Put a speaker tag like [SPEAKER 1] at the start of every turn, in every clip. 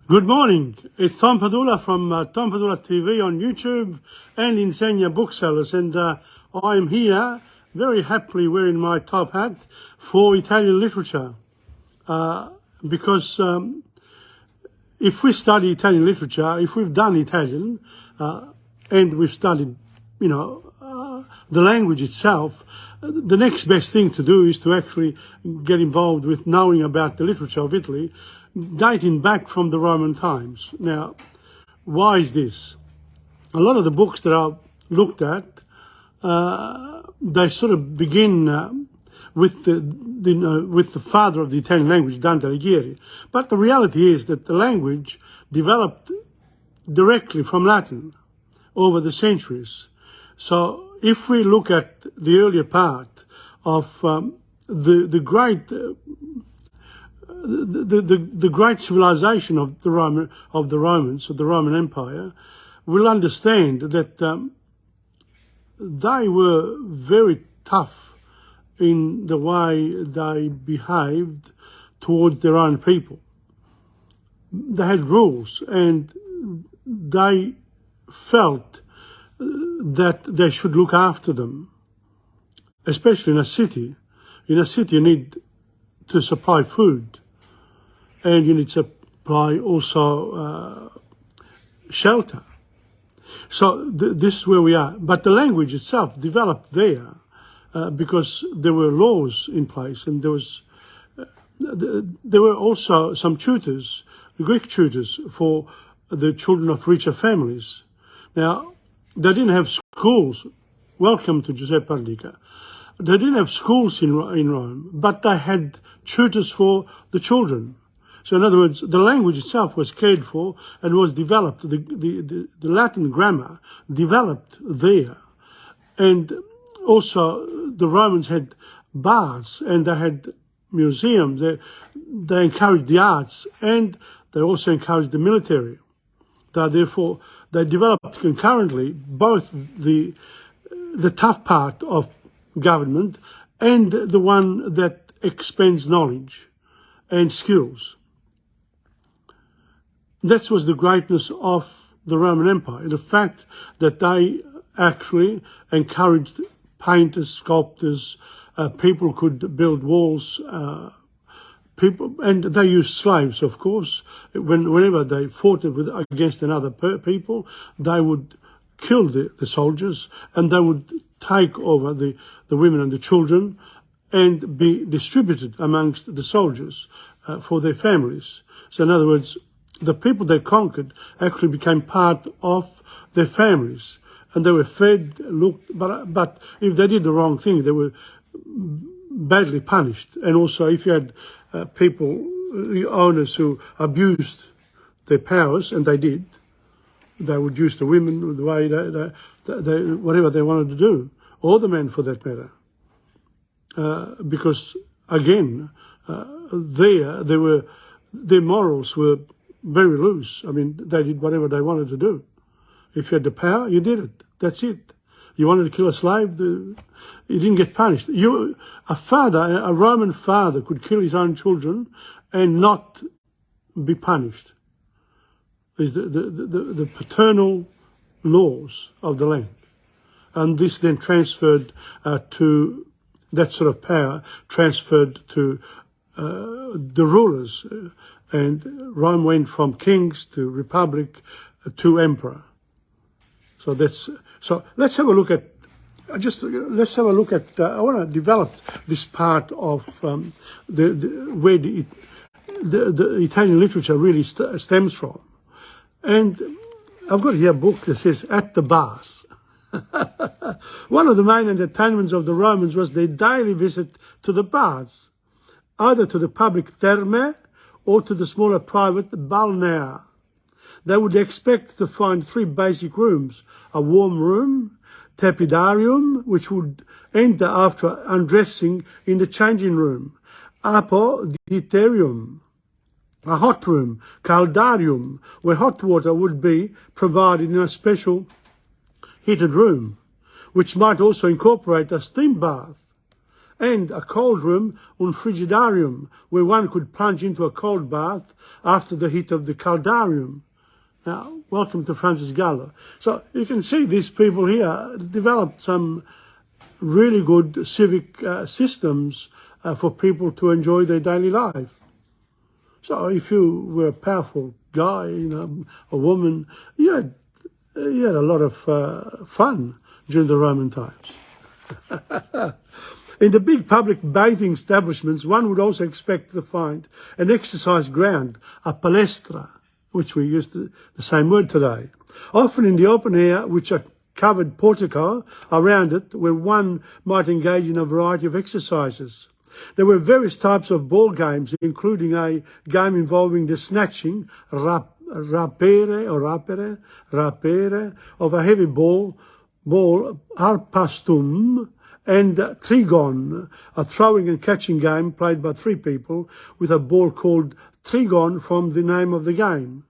[SPEAKER 1] Good morning. It's Tom Padula from TomPadulaTV on YouTube and Insegna Booksellers, and I'm here very happily wearing my top hat for Italian literature because if we study Italian literature, if we've done Italian and we've studied, the language itself, the next best thing to do is to actually get involved with knowing about the literature of Italy, dating back from the Roman times. Now, why is this? A lot of the books that I've looked at, they sort of begin with the father of the Italian language, Dante Alighieri. But the reality is that the language developed directly from Latin over the centuries. So if we look at the earlier part of the great civilization of the Romans, of the Roman Empire, we'll understand that they were very tough in the way they behaved towards their own people. They had rules, and they felt that they should look after them, especially in a city. In a city, you need to supply food, and you need to supply also shelter. So this is where we are. But the language itself developed there because there were laws in place, and there were also some tutors, Greek tutors, for the children of richer families. Now, they didn't have schools. Welcome to Giuseppe Ardica. They didn't have schools in Rome, but they had tutors for the children. So in other words, the language itself was cared for and was developed. The Latin grammar developed there. And also the Romans had baths, and they had museums. They encouraged the arts, and they also encouraged the military. Therefore, they developed concurrently both the tough part of government and the one that expends knowledge and skills. That was the greatness of the Roman Empire, the fact that they actually encouraged painters, sculptors, people could build walls, and they used slaves, of course. Whenever they fought against another people, they would kill the soldiers, and they would take over the women and the children and be distributed amongst the soldiers for their families. So in other words, the people they conquered actually became part of their families, and they were fed, but if they did the wrong thing, they were badly punished. And also if you had the owners who abused their powers, and they did, they would use the women the way whatever they wanted to do, or the men for that matter. Because again, their morals were very loose. I mean, they did whatever they wanted to do. If you had the power, you did it. That's it. You wanted to kill a slave, you didn't get punished. A Roman father could kill his own children and not be punished. Is the paternal laws of the land. And this then transferred to, that sort of power transferred to the rulers. And Rome went from kings to republic to emperor. So let's have a look at, I want to develop this part of where the Italian literature really stems from. And I've got here a book that says At the Baths. One of the main entertainments of the Romans was their daily visit to the baths, either to the public thermae or to the smaller private balnea. They would expect to find three basic rooms: a warm room, tepidarium, which would enter after undressing in the changing room, apoditerium, a hot room, caldarium, where hot water would be provided in a special heated room, which might also incorporate a steam bath, and a cold room, un frigidarium, where one could plunge into a cold bath after the heat of the caldarium. Now, welcome to Francis Gallo. So you can see these people here developed some really good civic systems for people to enjoy their daily life. So if you were a powerful guy, a woman, you had a lot of fun during the Roman times. In the big public bathing establishments, one would also expect to find an exercise ground, a palestra, which we use the same word today, often in the open air, which a covered portico around it, where one might engage in a variety of exercises. There were various types of ball games, including a game involving the snatching, rapere of a heavy ball, harpastum, and trigon, a throwing and catching game played by 3 people with a ball called trigon from the name of the game.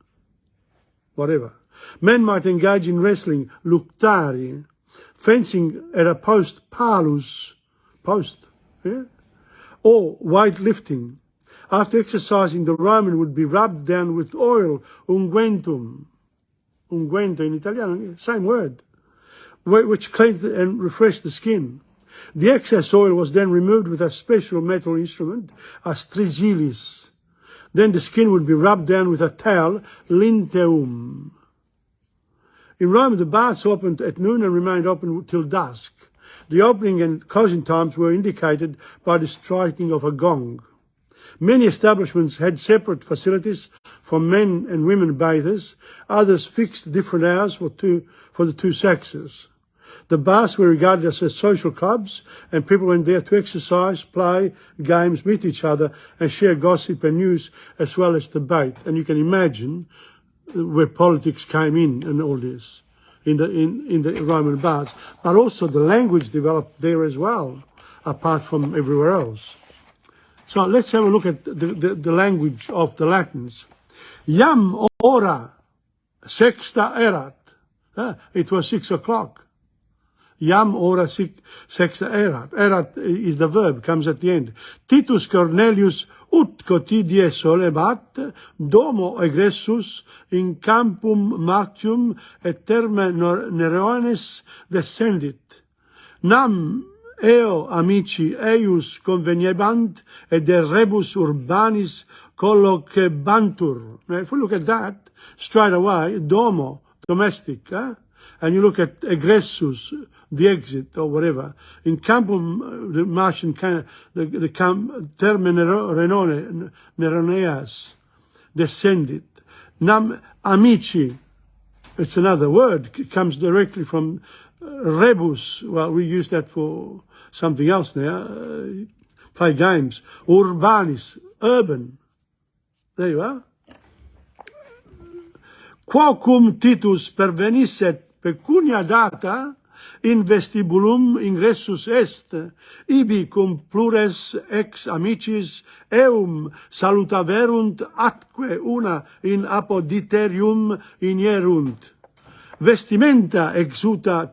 [SPEAKER 1] Whatever. Men might engage in wrestling, luctari, fencing at a post, palus, post, or weightlifting. After exercising, the Roman would be rubbed down with oil, unguentum, unguento in Italian, same word, which cleansed and refreshed the skin. The excess oil was then removed with a special metal instrument, a strigilis. Then the skin would be rubbed down with a towel, linteum. In Rome, the baths opened at noon and remained open till dusk. The opening and closing times were indicated by the striking of a gong. Many establishments had separate facilities for men and women bathers. Others fixed different hours for the two sexes. The baths were regarded as social clubs, and people went there to exercise, play, games, meet each other, and share gossip and news, as well as debate. And you can imagine where politics came in and all this in the Roman baths. But also the language developed there as well, apart from everywhere else. So let's have a look at the language of the Latins. Iam ora sexta erat. It was 6 o'clock. Iam ora sexta erat. Erat is the verb, comes at the end. Titus Cornelius ut quotidie solebat, domo egressus in campum Martium et terme Nerones descendit. Nam eo amici eius conveniebant et de rebus urbanis colloquebantur. Now, if we look at that straight away, domo, domestic, and you look at egressus, the exit or whatever, in campum, the Martian, the terme Neroneas descendit. Nam amici, it's another word, it comes directly from rebus. Well, we use that for something else now, play games. Urbanis, urban. There you are. Quocum Titus pervenisset pecunia data, in vestibulum ingressus est, ibi cum plures ex amicis eum salutaverunt atque una in apoditerium inierunt. Vestimenta exuta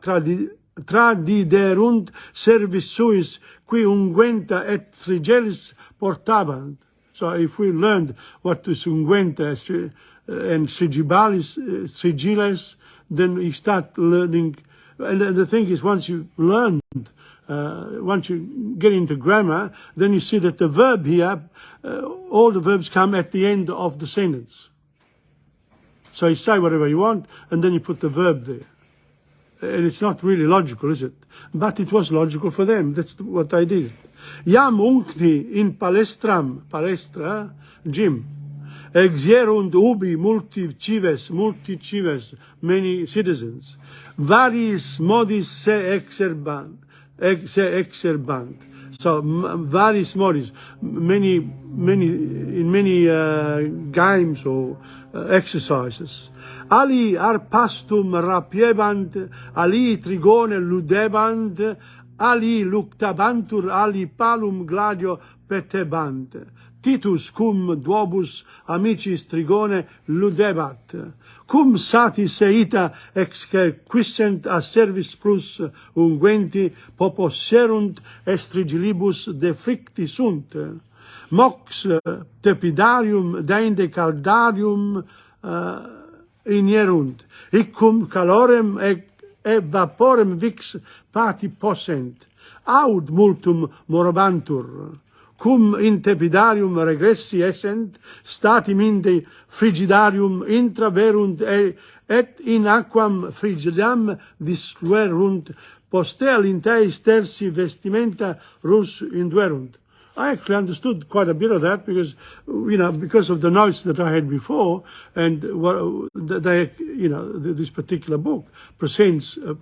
[SPEAKER 1] tradiderunt servis suis qui unguenta et strigelis portabant. So if we learned what is unguenta and strigiles, then we start learning. And the thing is, once you learn, once you get into grammar, then you see that the verb here, all the verbs come at the end of the sentence. So you say whatever you want, and then you put the verb there. And it's not really logical, is it? But it was logical for them. That's what I did. Iam uncti in palestra, gym. Exierunt ubi multi cives, many citizens. Variis modis se exerbant. So various modis, many games or exercises. Ali arpastum rapiebant, ali trigone ludebant, ali luctabantur, ali palum gladio petebant. Titus cum duobus amicis trigone ludebat, cum satis eita exquiscent a servis plus unguenti poposserunt estrigilibus deficti sunt, mox tepidarium deinde caldarium inierunt, icum calorem e vaporem vix pati possent, aud multum morabantur, cum in tepidarium regressi essent, stati minde frigidarium intraverunt et in aquam frigidam disfluerunt, postea linteis tersi vestimenta rus induerunt. I actually understood quite a bit of that because, because of the notes that I had before, and what they, this particular book presents the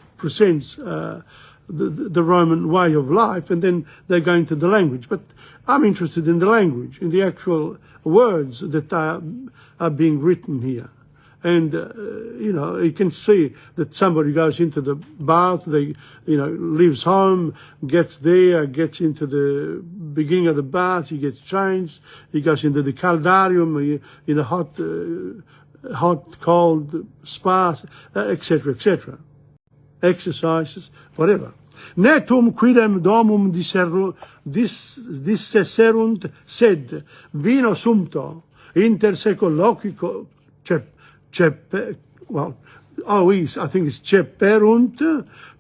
[SPEAKER 1] Roman way of life, and then they go into the language. But I'm interested in the language, in the actual words that are being written here. And, you can see that somebody goes into the bath, leaves home, gets there, gets into the beginning of the bath, he gets changed, he goes into the caldarium, in a hot, cold spa, etc., etc. Exercises, whatever. Netum quidem domum discesserunt, sed vino sumpto, inter secolocico, I think it's ceperunt,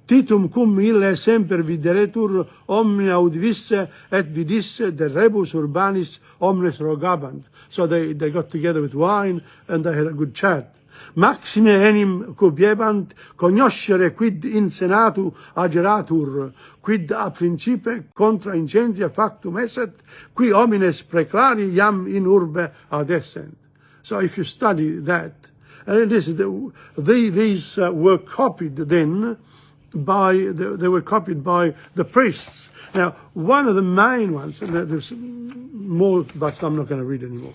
[SPEAKER 1] titum cum ille semper videretur omnia audivisse et vidisse de rebus urbanis omnes rogabant. So they got together with wine and they had a good chat. Maxime enim cubiebant cognoscere quid in senatu ageratur, quid a principe contra incendia factum esset, qui homines preclari iam in urbe adessent. So if you study that, and these were copied then they were copied by the priests. Now, one of the main ones, and there's more, but I'm not going to read anymore.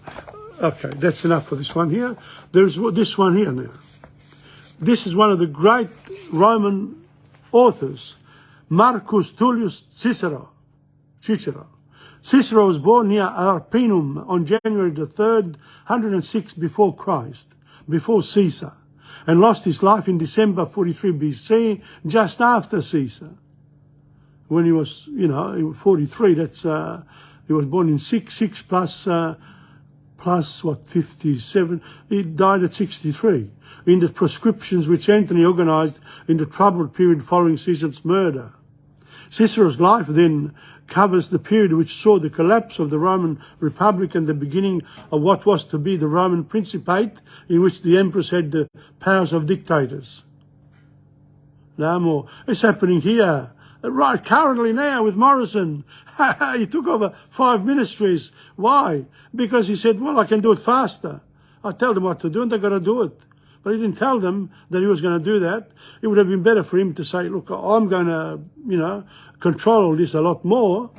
[SPEAKER 1] Okay, that's enough for this one here. There's this one here now. This is one of the great Roman authors, Marcus Tullius Cicero. Cicero was born near Arpinum on January the 3rd, 106 before Christ. Before Caesar, and lost his life in December 43 BC, just after Caesar. When he was, 43, that's, he was born in 6 plus 57, he died at 63, in the proscriptions which Antony organized in the troubled period following Caesar's murder. Cicero's life then covers the period which saw the collapse of the Roman Republic and the beginning of what was to be the Roman Principate, in which the emperors had the powers of dictators. No more. It's happening here, right currently now with Morrison. He took over 5 ministries. Why? Because he said, well, I can do it faster. I tell them what to do and they've got to do it. But he didn't tell them that he was going to do that. It would have been better for him to say, look, I'm going to, control all this a lot more.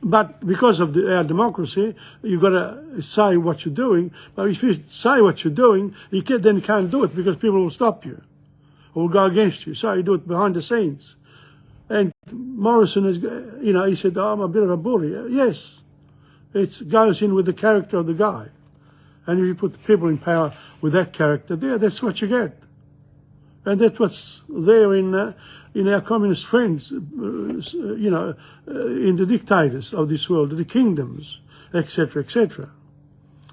[SPEAKER 1] But because of our democracy, you've got to say what you're doing. But if you say what you're doing, then you can't do it because people will stop you or will go against you. So you do it behind the scenes. And Morrison is, he said, I'm a bit of a bully. Yes, it goes in with the character of the guy. And if you put the people in power with that character there, that's what you get. And that's what's there in our communist friends, in the dictators of this world, the kingdoms, etc., etc.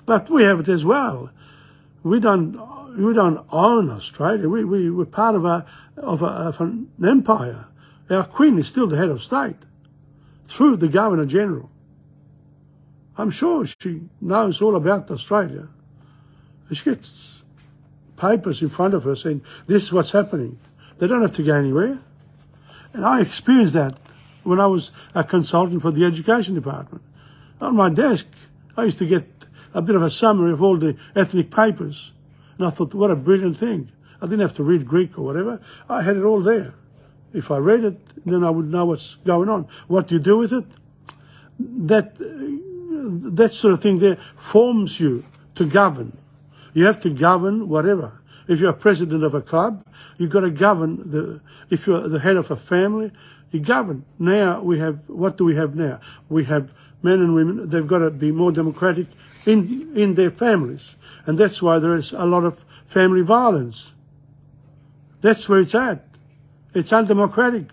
[SPEAKER 1] But we have it as well. We don't own Australia. We're part of an empire. Our Queen is still the head of state through the Governor General. I'm sure she knows all about Australia. She gets papers in front of her saying, this is what's happening. They don't have to go anywhere. And I experienced that when I was a consultant for the education department. On my desk, I used to get a bit of a summary of all the ethnic papers. And I thought, what a brilliant thing. I didn't have to read Greek or whatever. I had it all there. If I read it, then I would know what's going on. What do you do with it? That sort of thing there forms you to govern. You have to govern whatever. If you're president of a club, you've got to govern if you're the head of a family, you govern. Now what do we have now? We have men and women, they've got to be more democratic in their families. And that's why there is a lot of family violence. That's where it's at. It's undemocratic.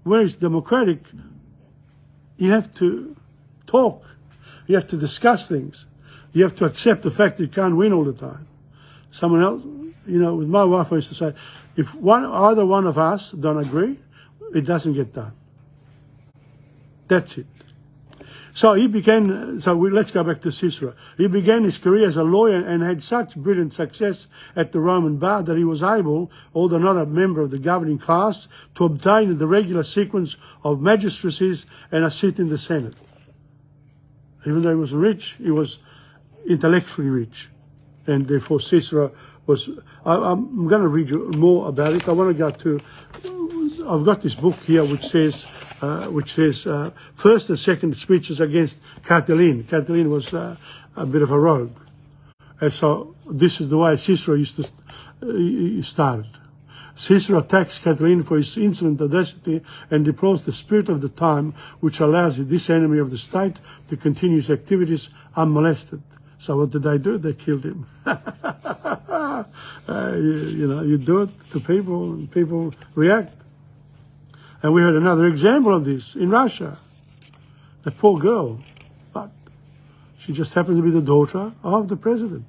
[SPEAKER 1] Where it's democratic, you have to talk. You have to discuss things. You have to accept the fact that you can't win all the time. Someone else, with my wife, I used to say, if either one of us don't agree, it doesn't get done. That's it. So let's go back to Cicero. He began his career as a lawyer and had such brilliant success at the Roman bar that he was able, although not a member of the governing class, to obtain the regular sequence of magistracies and a seat in the Senate. Even though he was rich, he was intellectually rich. And therefore Cicero was... I'm going to read you more about it. I want to go to... I've got this book here which says first and second speeches against Catiline. Catiline was a bit of a rogue. And so this is the way Cicero started. Cicero attacks Catiline for his insolent audacity and deplores the spirit of the time which allows this enemy of the state to continue his activities unmolested. So what did they do? They killed him. You do it to people and people react. And we had another example of this in Russia. The poor girl, but she just happened to be the daughter of the president.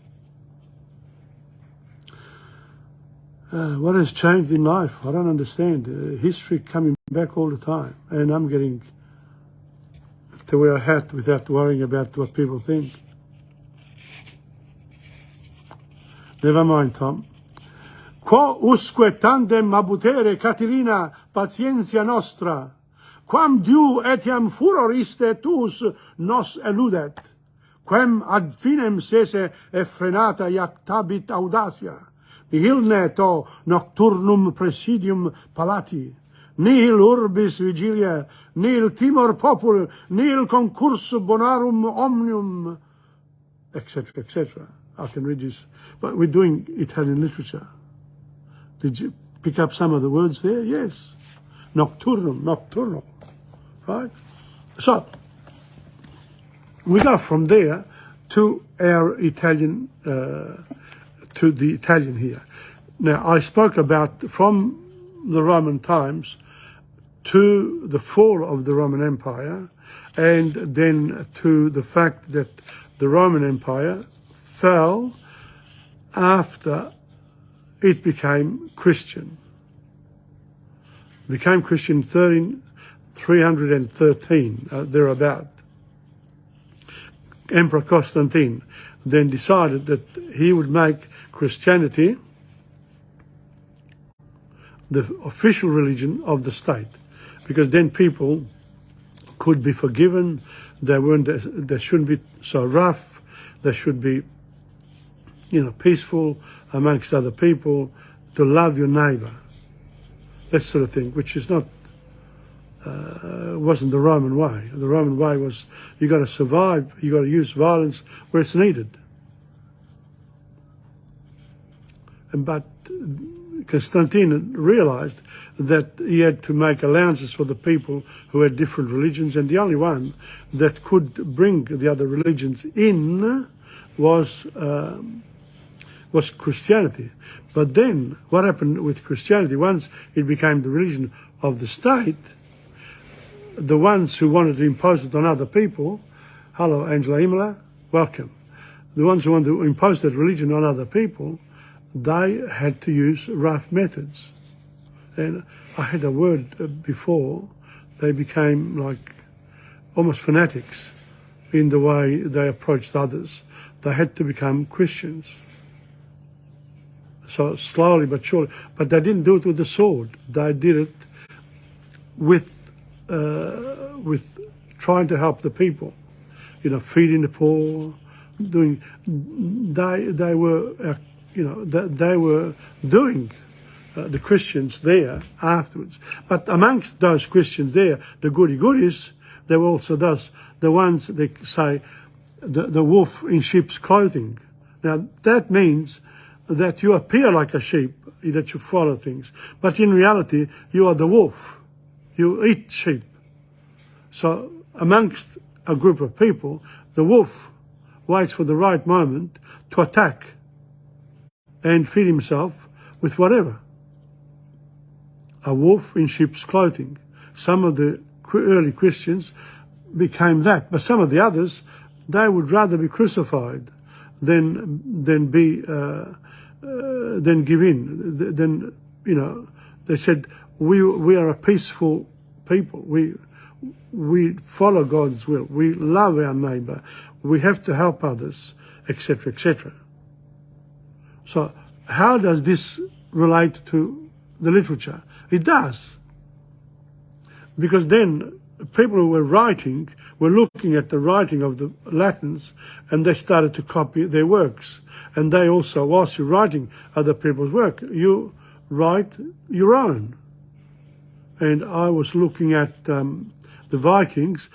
[SPEAKER 1] What has changed in life? I don't understand. History coming back all the time. And I'm getting to wear a hat without worrying about what people think. Never mind, Tom. Quo usque tandem abutere, Catilina, patientia nostra, quam diu etiam furor iste tuus nos eludet, quem ad finem sese effrenata iactabit audacia, nihil to nocturnum presidium palati, nihil urbis vigilia, nihil timor popul, nihil concursu bonarum omnium, etc., etc. I can read this, but we're doing Italian literature. Did you pick up some of the words there? Yes. Nocturnum, nocturnal. Right? So, we go from there to our Italian, to the Italian here. Now, I spoke about from the Roman times to the fall of the Roman Empire, and then to the fact that the Roman Empire fell after it became Christian. It became Christian 313, thereabout. Emperor Constantine then decided that he would make Christianity the official religion of the state, because then people could be forgiven. They shouldn't be so rough. They should be, peaceful amongst other people, to love your neighbour, that sort of thing, which is not, wasn't the Roman way. The Roman way was you got to survive, you got to use violence where it's needed. But Constantine realized that he had to make allowances for the people who had different religions, and the only one that could bring the other religions in was Christianity. But then what happened with Christianity, once it became the religion of the state, the ones who wanted to impose it on other people, hello Angela Imola, welcome. The ones who wanted to impose that religion on other people, they had to use rough methods. And I had a word before, they became like almost fanatics in the way they approached others. They had to become Christians. So slowly but surely, but they didn't do it with the sword. They did it with trying to help the people, feeding the poor, doing. They were doing the Christians there afterwards. But amongst those Christians there, the goody-goodies, there were also the ones they say the wolf in sheep's clothing. Now that means that you appear like a sheep, that you follow things, but in reality you are the wolf. You eat sheep. So amongst a group of people, the wolf waits for the right moment to attack and feed himself with whatever. A wolf in sheep's clothing. Some of the early Christians became that, but some of the others, they would rather be crucified than give in. Then, you know, they said, we are a peaceful people. We follow God's will. We love our neighbor. We have to help others, etc., etc. So how does this relate to the literature? It does. Because then people who were writing were looking at the writing of the Latins, and they started to copy their works. And they also, whilst you're writing other people's work, you write your own. And I was looking at the Vikings,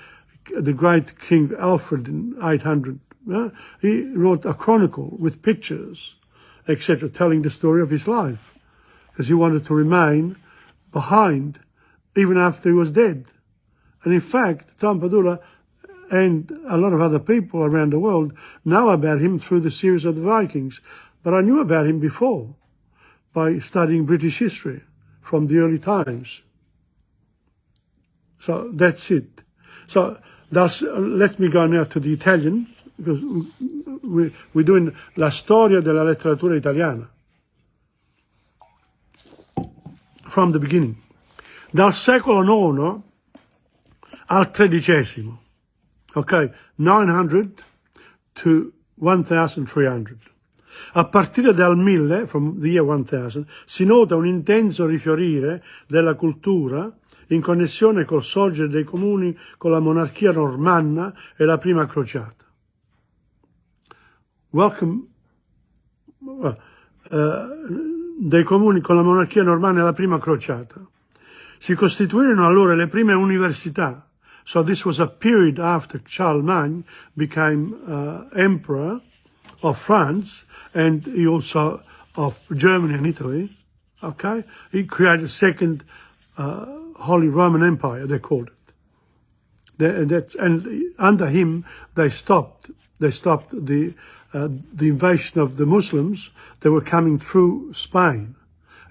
[SPEAKER 1] the great King Alfred in 800, he wrote a chronicle with pictures, etc., telling the story of his life, because he wanted to remain behind even after he was dead. And in fact, Tom Padula and a lot of other people around the world know about him through the series of the Vikings. But I knew about him before by studying British history from the early times. So that's it. So let me go now to the Italian, because we're doing la storia della letteratura italiana from the beginning. Dal secolo IX al XIII, okay, 900 to 1300. A partire dal 1000, from the year 1000, si nota un intenso rifiorire della cultura in connessione col sorgere dei comuni con la monarchia normanna e la prima crociata. Dei comuni con la monarchia normanna e la prima crociata. Si costituirono allora le prime università. So this was a period after Charlemagne became emperor of France, and he also of Germany and Italy. Okay, he created a second Holy Roman Empire, they called it. And under him, they stopped the invasion of the Muslims. They were coming through Spain,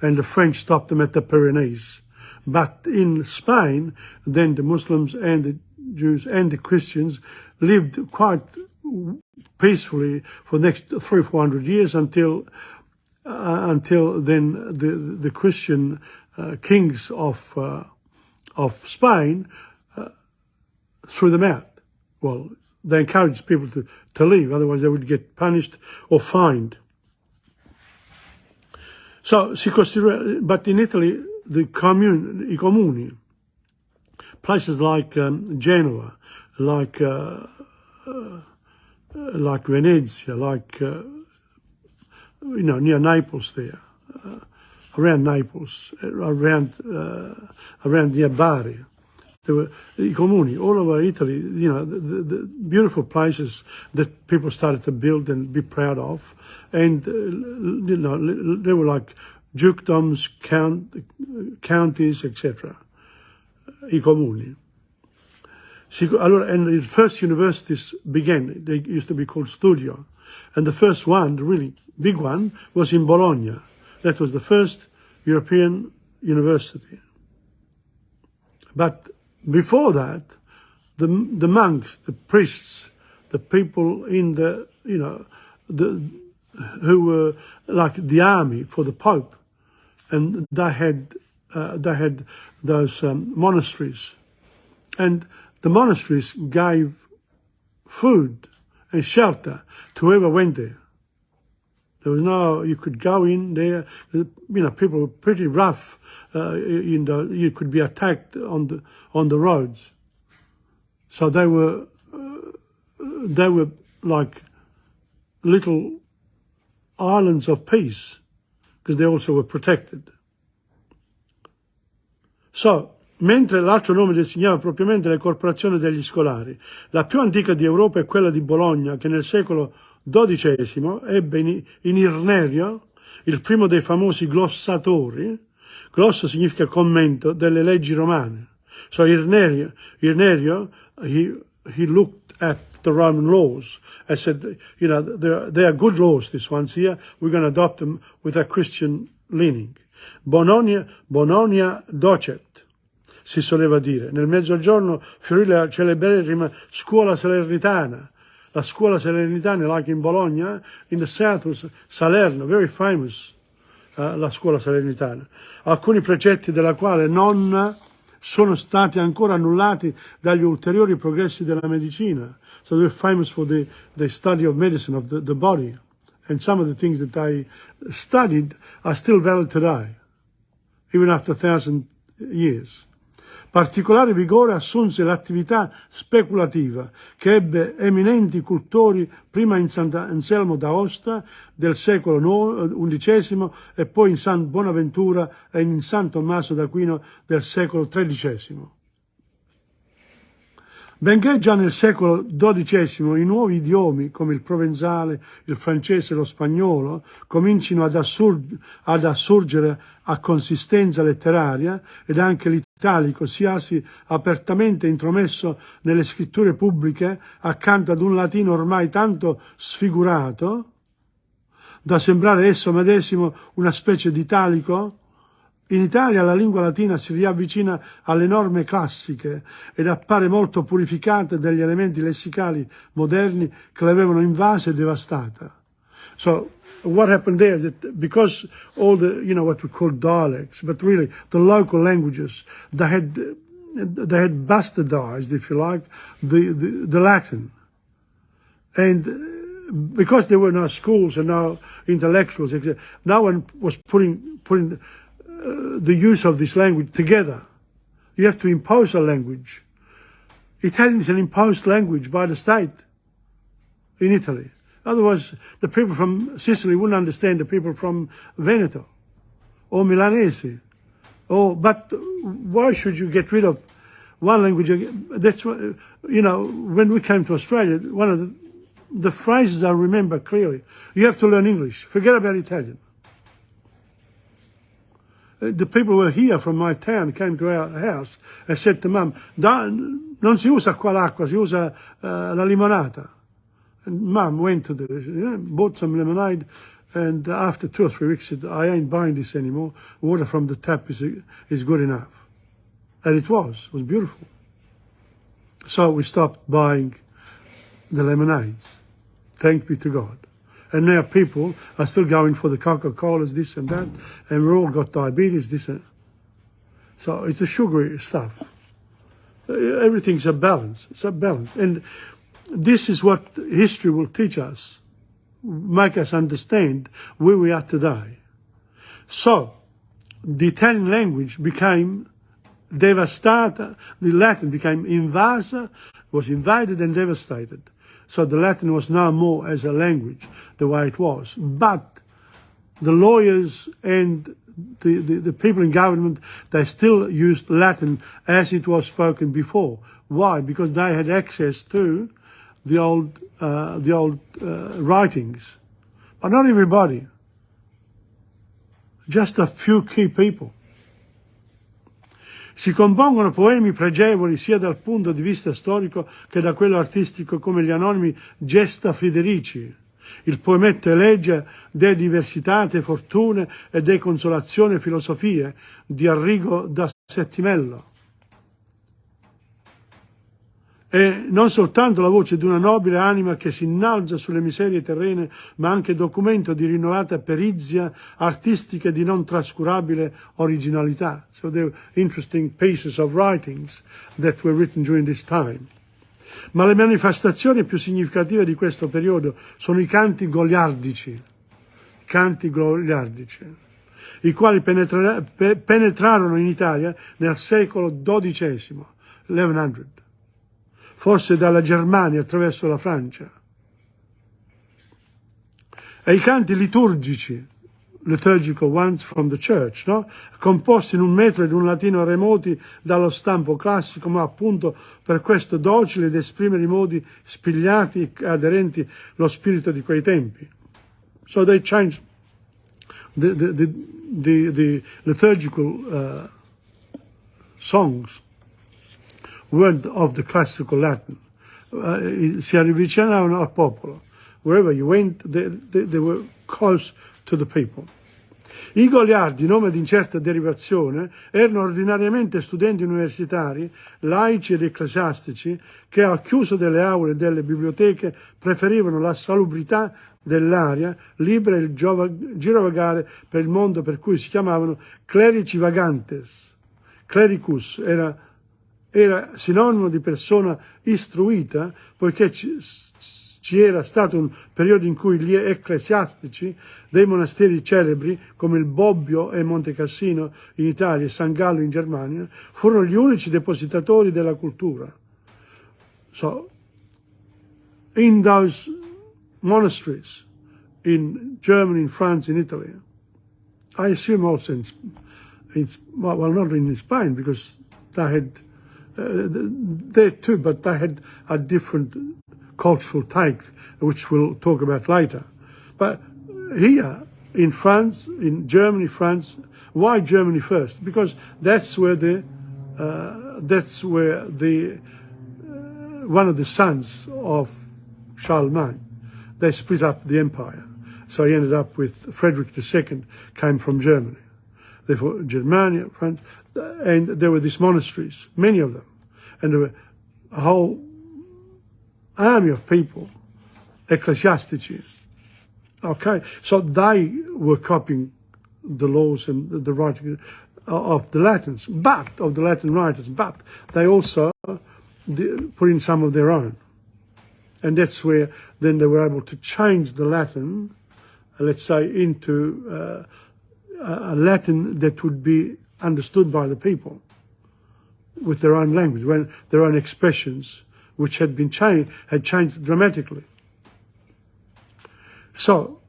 [SPEAKER 1] and the French stopped them at the Pyrenees. But in Spain, then the Muslims and the Jews and the Christians lived quite peacefully for the next 300 or 400 years until then the Christian kings of Spain threw them out. Well, they encouraged people to leave, otherwise they would get punished or fined. So, but in Italy, i comuni, places like Genoa, like Venezia, like near Naples there, around Naples, around near Bari. There were i comuni all over Italy, the beautiful places that people started to build and be proud of, and they were like dukedoms, counties, etc. I comuni. And the first universities began. They used to be called studio, and the first one, the really big one, was in Bologna. That was the first European university. But before that, the monks, the priests, the people in who were like the army for the Pope, and they had those monasteries, and the monasteries gave food and shelter to whoever went there. There was you could go in there, people were pretty rough, you could be attacked on the roads. So they were like little islands of peace, because they also were protected. So, mentre l'altro nome designava propriamente le corporazioni degli scolari, la più antica di Europa è quella di Bologna, che nel secolo XII ebbe in Irnerio il primo dei famosi glossatori. Glosso significa commento delle leggi romane. So Irnerio he looked at the Roman laws and said, you know, they are good laws, these ones here. We're going to adopt them with a Christian leaning. Bononia docet, si soleva dire. Nel Mezzogiorno fiorì la celeberrima scuola salernitana. La scuola salernitana, like in Bologna, in the south was Salerno, very famous, la scuola salernitana. Alcuni precetti della quale non sono stati ancora annullati dagli ulteriori progressi della medicina. So they're famous for the study of medicine, of the body. And some of the things that they studied are still valid today, even after 1,000 years. Particolare vigore assunse l'attività speculativa che ebbe eminenti cultori prima in Sant'Anselmo d'Aosta del secolo XI e poi in San Bonaventura e in San Tommaso d'Aquino del secolo XIII. Benché già nel secolo XII i nuovi idiomi come il provenzale, il francese e lo spagnolo comincino ad assurgere a consistenza letteraria ed anche l'italico siasi apertamente intromesso nelle scritture pubbliche accanto ad un latino ormai tanto sfigurato da sembrare esso medesimo una specie di italico, in Italia la lingua latina si riavvicina alle norme classiche ed appare molto purificata dagli elementi lessicali moderni che l'avevano invasa e devastata. So what happened there is that because all the, you know, what we call dialects, but really the local languages, they had bastardized, if you like, the Latin. And because there were no schools and no intellectuals, no one was putting the use of this language together. You have to impose a language. Italian is an imposed language by the state in Italy. Otherwise, the people from Sicily wouldn't understand the people from Veneto or Milanese. But why should you get rid of one language? That's what, you know, when we came to Australia, one of the phrases I remember clearly, you have to learn English. Forget about Italian. The people who were here from my town came to our house and said to Mum, non si usa qua l'acqua, si usa la limonata. And Mum went to bought some lemonade, and after 2 or 3 weeks said, I ain't buying this anymore. Water from the tap is good enough. And it was beautiful. So we stopped buying the lemonades. Thanks be to God. And now people are still going for the Coca-Colas, this and that, and we all got diabetes, this and that. So it's the sugary stuff. Everything's a balance. It's a balance. And this is what history will teach us, make us understand where we are today. So the Italian language became devastated, the Latin became was invaded and devastated. So the Latin was no more as a language the way it was. But the lawyers and the people in government, they still used Latin as it was spoken before. Why? Because they had access to the old writings. But not everybody. Just a few key people. Si compongono poemi pregevoli sia dal punto di vista storico che da quello artistico come gli anonimi Gesta Friderici, il poemetto eleggia de diversitate fortune e de consolazione filosofie di Arrigo da Settimello. E non soltanto la voce di una nobile anima che si innalza sulle miserie terrene, ma anche documento di rinnovata perizia artistica e di non trascurabile originalità. So there were interesting pieces of writings that were written during this time. Ma le manifestazioni più significative di questo periodo sono i canti goliardici, i quali penetrarono in Italia nel secolo XII, 1100. Forse dalla Germania attraverso la Francia. E i canti liturgici, liturgical ones from the church, no? Composti in un metro ed un latino remoti dallo stampo classico, ma appunto per questo docile ed esprimere i modi spigliati e aderenti lo spirito di quei tempi. So they changed the liturgical songs weren't of the classical Latin. Si avvicinavano al popolo. Wherever you went, they were close to the people. I goliardi, nome di incerta derivazione, erano ordinariamente studenti universitari, laici ed ecclesiastici, che al chiuso delle aule e delle biblioteche preferivano la salubrità dell'aria libera e il girovagare per il mondo, per cui si chiamavano clerici vagantes. Clericus era sinonimo di persona istruita, poiché ci era stato un periodo in cui gli ecclesiastici dei monasteri celebri come il Bobbio e Monte Cassino in Italia e San Gallo in Germania furono gli unici depositatori della cultura. So, in those monasteries in Germany, in France, in Italy, I assume also well, not in Spain, because they had there too, but they had a different cultural take, which we'll talk about later. But here in France, in Germany, France, why Germany first? Because that's where one of the sons of Charlemagne, they split up the empire. So he ended up with Frederick II, came from Germany. Therefore, Germania, France, and there were these monasteries, many of them, and there were a whole army of people, ecclesiastici. Okay, so they were copying the laws and the writing of the Latins, of the Latin writers, but they also put in some of their own. And that's where then they were able to change the Latin, let's say, into a Latin that would be understood by the people with their own language, when their own expressions, which had changed dramatically. So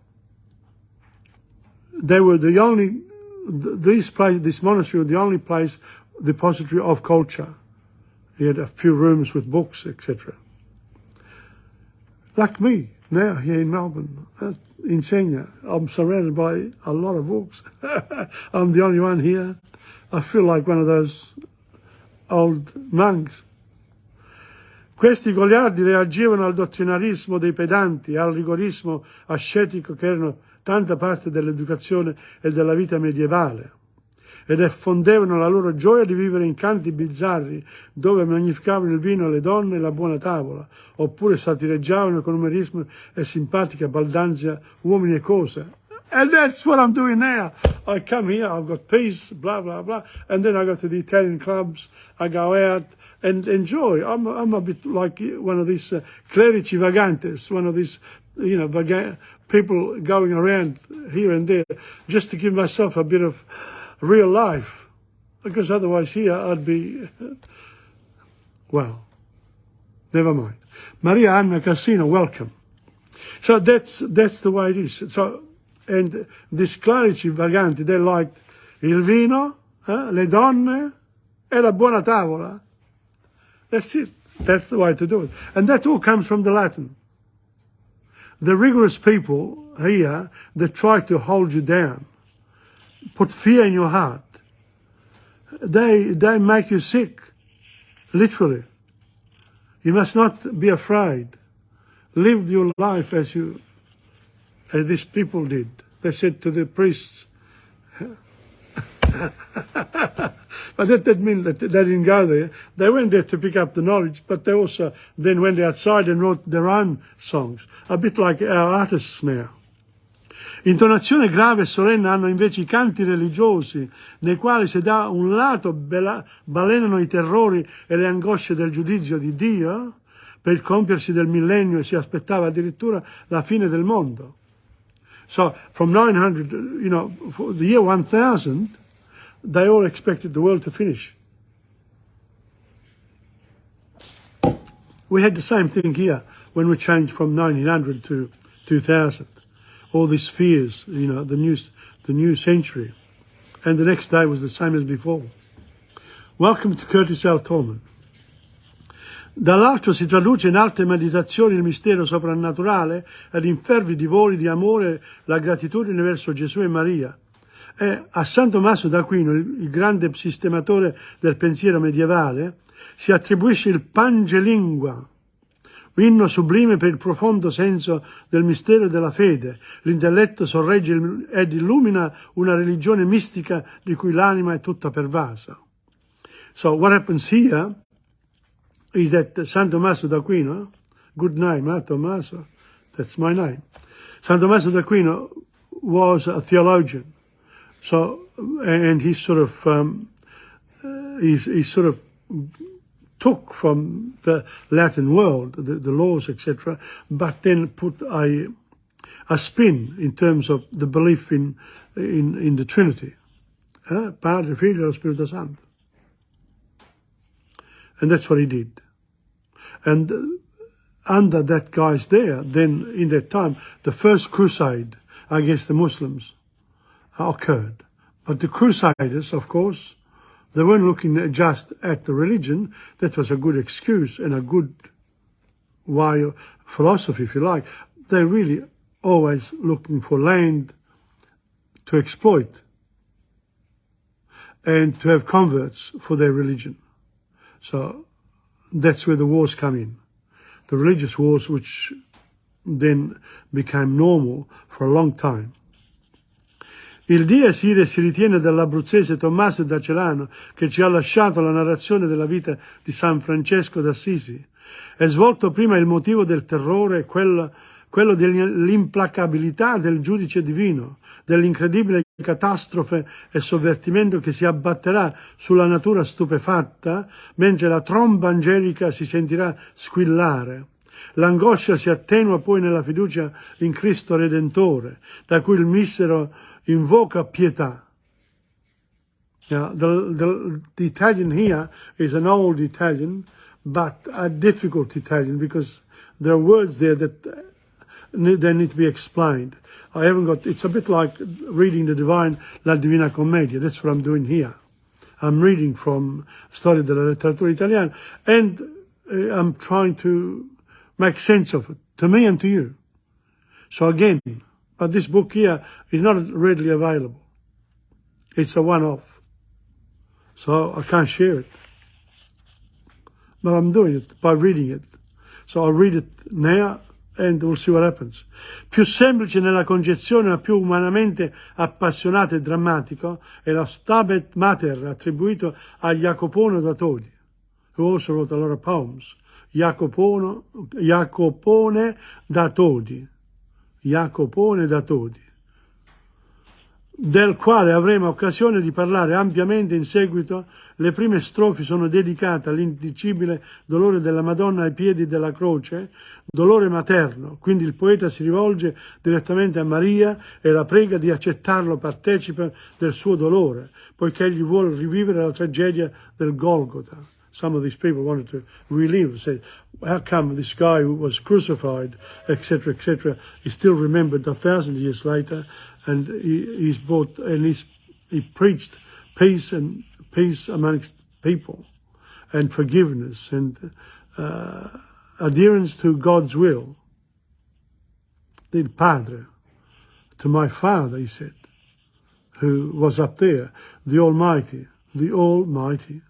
[SPEAKER 1] they were the only, this monastery was the only place, depository of culture. He had a few rooms with books, etc. Like me now here in Melbourne, Insegna, I'm surrounded by a lot of books. I'm the only one here. I feel like one of those old monks. Questi goliardi reagivano al dottrinarismo dei pedanti, al rigorismo ascetico che erano tanta parte dell'educazione e della vita medievale, ed effondevano la loro gioia di vivere in canti bizzarri dove magnificavano il vino, le donne e la buona tavola, oppure satireggiavano con umorismo e simpatica baldanza uomini e cose. And that's what I'm doing now. I come here, I've got peace, blah, blah, blah, and then I go to the Italian clubs, I go out and enjoy. I'm a bit like one of these clerici vagantes, one of these, people going around here and there, just to give myself a bit of real life, because otherwise here I'd be, well, never mind. Maria Anna Cassino, welcome. So that's the way it is. So, and these clerici vaganti, they liked il vino, le donne e la buona tavola. That's it. That's the way to do it. And that all comes from the Latin. The rigorous people here, they try to hold you down, put fear in your heart. They make you sick, literally. You must not be afraid. Live your life as these people did. They said to the priests, but that didn't mean that they didn't go there. They went there to pick up the knowledge, but they also then went outside and wrote their own songs, a bit like our artists now. Intonazione grave e solenne hanno invece i canti religiosi, nei quali se da un lato balenano i terrori e le angosce del giudizio di Dio per il compiersi del millennio, e si aspettava addirittura la fine del mondo. So from 900, for the year 1000, they all expected the world to finish. We had the same thing here when we changed from 1900 to 2000. All these fears, the new century. And the next day was the same as before. Welcome to Curtis L. Tolman. Dall'altro si traduce in alte meditazioni il mistero soprannaturale ed in fervidi voli di amore la gratitudine verso Gesù e Maria. A San Tommaso d'Aquino, il grande sistematore del pensiero medievale, si attribuisce il Pangelingua, inno sublime per il profondo senso del mistero della fede. L'intelletto sorregge ed illumina una religione mistica di cui l'anima è tutta pervasa. So what happens here is that San Tommaso d'Aquino, good name, Tommaso, that's my name. San Tommaso d'Aquino was a theologian. So, and he sort of, he sort of took from the Latin world, the laws, etc., but then put a spin in terms of the belief in the Trinity. Padre, Figlio, e Spirito Santo. And that's what he did. And under that guy's there, then in that time, the first crusade against the Muslims occurred. But the Crusaders, of course, they weren't looking just at the religion. That was a good excuse and a good way of philosophy, if you like. They're really always looking for land to exploit and to have converts for their religion. So that's where the wars come in. The religious wars, which then became normal for a long time. Il dies irae si ritiene dall'abruzzese Tommaso da Celano, che ci ha lasciato la narrazione della vita di San Francesco d'Assisi. È svolto prima il motivo del terrore, quello dell'implacabilità del giudice divino, dell'incredibile catastrofe e sovvertimento che si abbatterà sulla natura stupefatta, mentre la tromba angelica si sentirà squillare. L'angoscia si attenua poi nella fiducia in Cristo Redentore, da cui il misero invoca pietà. The Italian here is an old Italian, but a difficult Italian, because there are words there that they need to be explained. I haven't got, it's a bit like reading La Divina Commedia. That's what I'm doing here. I'm reading from Storia della Letteratura Italiana, and I'm trying to make sense of it, to me and to you. So again, but this book here is not readily available. It's a one-off. So I can't share it. But I'm doing it by reading it. So I'll read it now and we'll see what happens. Più semplice nella concezione ma più umanamente appassionato e drammatico è lo Stabat Mater attribuito a Jacopone da Todi, who also wrote a lot of poems. Jacopone da Todi. Jacopone da Todi, del quale avremo occasione di parlare ampiamente in seguito. Le prime strofe sono dedicate all'indicibile dolore della Madonna ai piedi della croce, dolore materno, quindi il poeta si rivolge direttamente a Maria e la prega di accettarlo partecipe del suo dolore, poiché egli vuole rivivere la tragedia del Golgota. Some of these people wanted to relive, say, how come this guy who was crucified, etc., etc., is still remembered 1,000 years later, and he preached peace amongst people, and forgiveness and adherence to God's will. Il Padre, to my Father, he said, who was up there, the Almighty, the Almighty.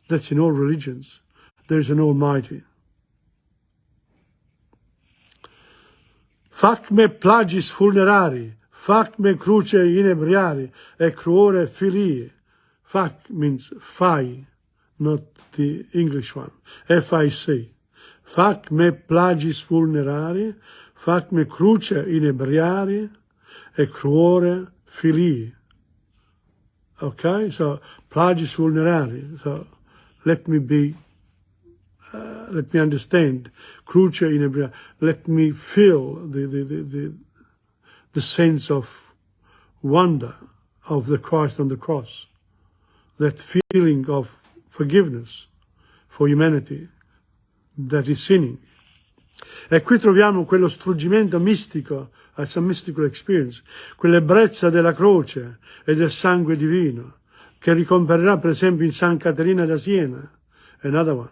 [SPEAKER 1] That's in all religions. There's an Almighty. Fac me plagis fulnerari, fac me cruce inebriari, e cruore filii. Fac means fai, not the English one. F-I-C. Fac me plagis fulnerari, fac me cruce inebriari, e cruore filii. Okay, so plagis vulnerari. So let me understand. Cruce inebriari. Let me feel the sense of wonder of the Christ on the cross. That feeling of forgiveness for humanity that is sinning. E qui troviamo quello struggimento mistico, it's a mystical experience, quell'ebbrezza della croce e del sangue divino, che ricomparirà per esempio in San Caterina da Siena, another one.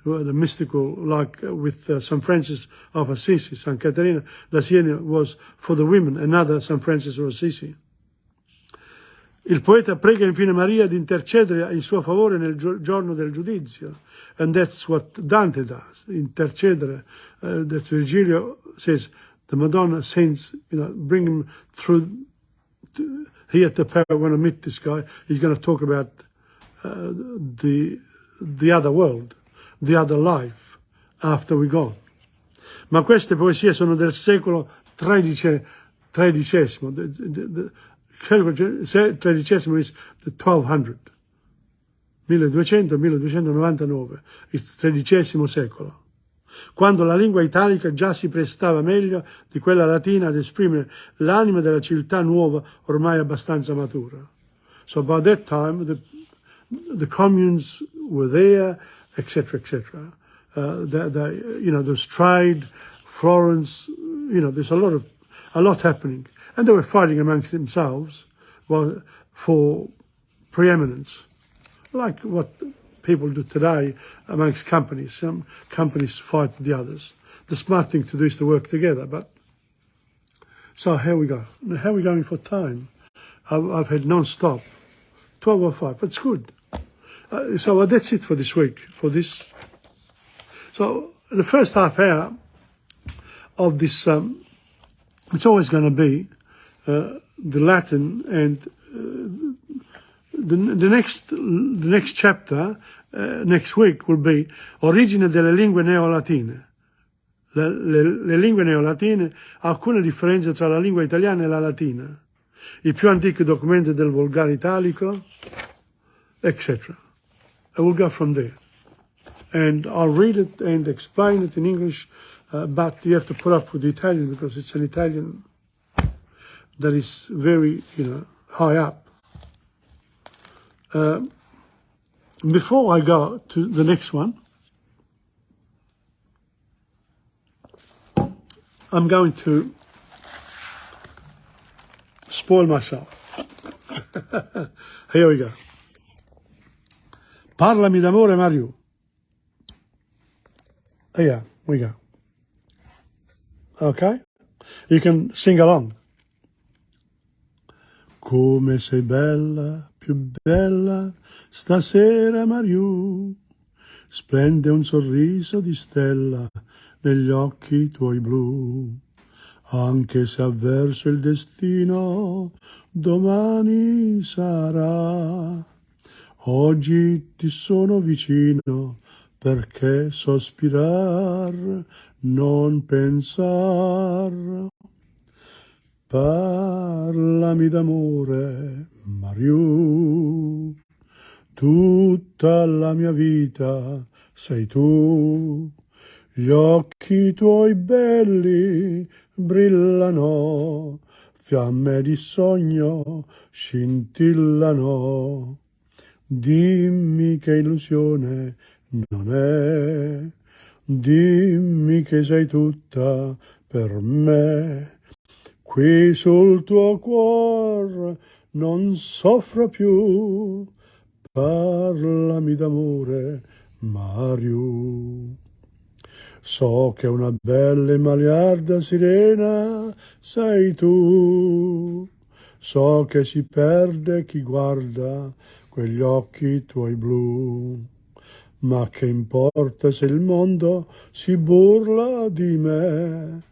[SPEAKER 1] The mystical, like with St. Francis of Assisi, San Caterina da Siena was for the women, another St. Francis of Assisi. Il poeta prega infine Maria di intercedere in suo favore nel giorno del giudizio. And that's what Dante does, intercedere. That Virgilio says, the Madonna sends, bring him through here to Paris. When I meet this guy, he's going to talk about the other world, the other life, after we're gone. Ma queste poesie sono del secolo XIII. XIII is the 1200, 1200-1299, il XIII secolo, quando la lingua italica già si prestava meglio di quella latina ad esprimere l'anima della civiltà nuova ormai abbastanza matura. So by that time the communes were there, etc., etc. There's trade, Florence, there's a lot happening. And they were fighting amongst themselves for preeminence, like what people do today amongst companies. Some companies fight the others. The smart thing to do is to work together. But so here we go. How are we going for time? I've had non-stop, 12:05. It's good. So that's it for this week. For this, so the first half hour of this, it's always going to be the Latin, and the next chapter next week will be Origine delle lingue neolatine. Le lingue neolatine, alcune differenze tra la lingua italiana e la latina, i più antichi documenti del volgare italico, etc. I will go from there. And I'll read it and explain it in English, but you have to put up with the Italian because it's an Italian that is very, high up. Before I go to the next one, I'm going to spoil myself. Here we go. Parlami d'amore, Mario. Yeah, we go. Okay? You can sing along. Come sei bella, più bella, stasera Mario, splende un sorriso di stella negli occhi tuoi blu, anche se avverso il destino domani sarà, oggi ti sono vicino, perché sospirar, non pensar. Parlami d'amore, Mario, tutta la mia vita sei tu, gli occhi tuoi belli brillano, fiamme di sogno scintillano, dimmi che illusione non è, dimmi che sei tutta per me. Qui sul tuo cuore non soffro più, parlami d'amore, Mario. So che una bella e maliarda sirena sei tu, so che si perde chi guarda quegli occhi tuoi blu. Ma che importa se il mondo si burla di me?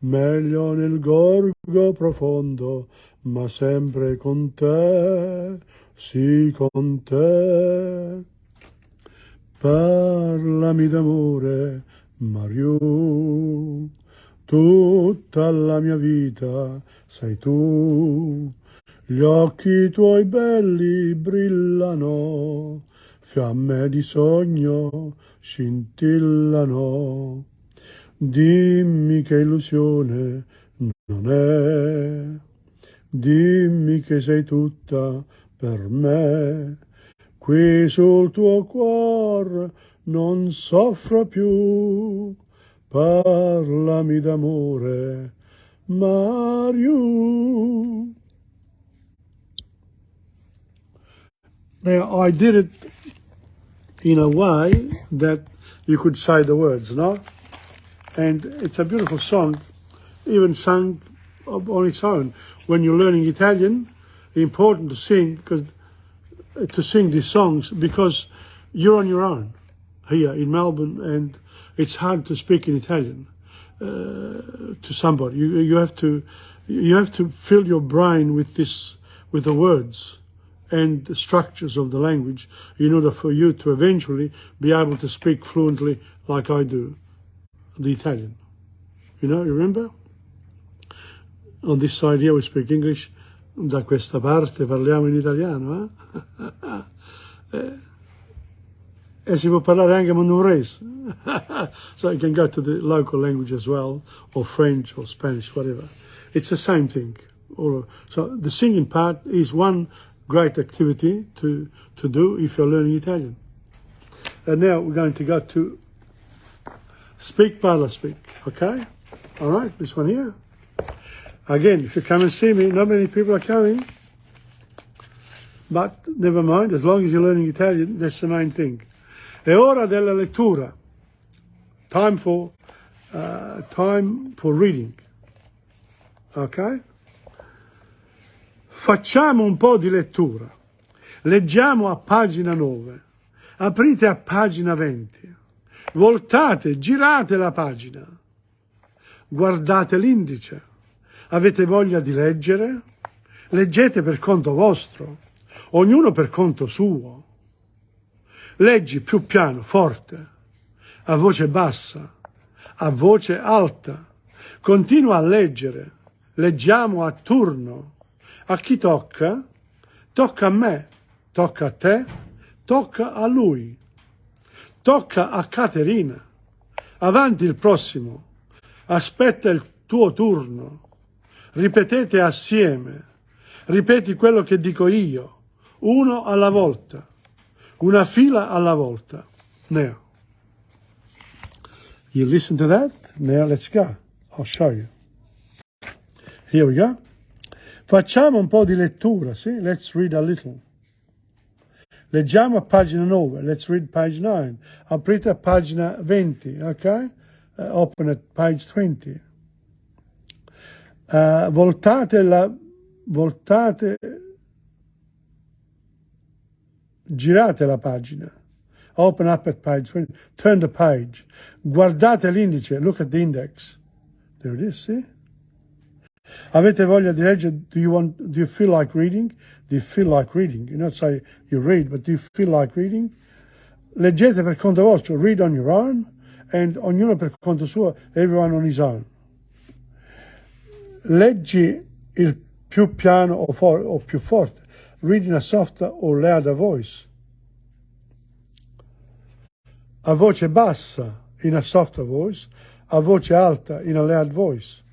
[SPEAKER 1] Meglio nel gorgo profondo, ma sempre con te, sì con te. Parlami d'amore, Mario, tutta la mia vita sei tu, gli occhi tuoi belli brillano, fiamme di sogno scintillano. Dimmi che illusione non è, dimmi che sei tutta per me. Qui sul tuo cuore non soffro più, parlami d'amore, Mario. Now, I did it in a way that you could say the words, no? And it's a beautiful song, even sung on its own. When you're learning Italian, important to sing these songs because you're on your own here in Melbourne, and it's hard to speak in Italian to somebody. You have to fill your brain with the words and the structures of the language in order for you to eventually be able to speak fluently like I do the Italian. You remember? On this side here we speak English, da questa parte parliamo in italiano, e si può parlare anche mandurese. So you can go to the local language as well, or French or Spanish, whatever. It's the same thing. So the singing part is one great activity to do if you're learning Italian. And now we're going to go to Speak, Parla, Speak, okay? All right, this one here. Again, if you come and see me, not many people are coming, but never mind, as long as you're learning Italian, that's the main thing. È ora della lettura. Time for reading. Ok? Facciamo un po' di lettura. Leggiamo a pagina 9. Aprite a pagina 20. Voltate, girate la pagina. Guardate l'indice. Avete voglia di leggere? Leggete per conto vostro, ognuno per conto suo. Leggi più piano, forte, a voce bassa, a voce alta. Continua a leggere. Leggiamo a turno. A chi tocca? Tocca a me, tocca a te, tocca a lui. Tocca a Caterina. Avanti il prossimo. Aspetta il tuo turno. Ripetete assieme. Ripeti quello che dico io, uno alla volta, una fila alla volta. Now, you listen to that? Now let's go. I'll show you. Here we go. Facciamo un po' di lettura, see? Let's read a little. Leggiamo a pagina 9. Let's read page 9. Aprite a pagina 20, okay? Open at page 20. Girate la pagina. Open up at page 20. Turn the page. Guardate l'indice. Look at the index. There it is, see? Avete voglia di leggere? Do you feel like reading? Do you feel like reading? You not say you read, but do you feel like reading? Leggete per conto vostro. Read on your own, and ognuno per conto suo, everyone on his own. Leggi il più piano o più forte. Read in a soft or louder voice. A voce bassa, in a softer voice. A voce alta, in a loud voice.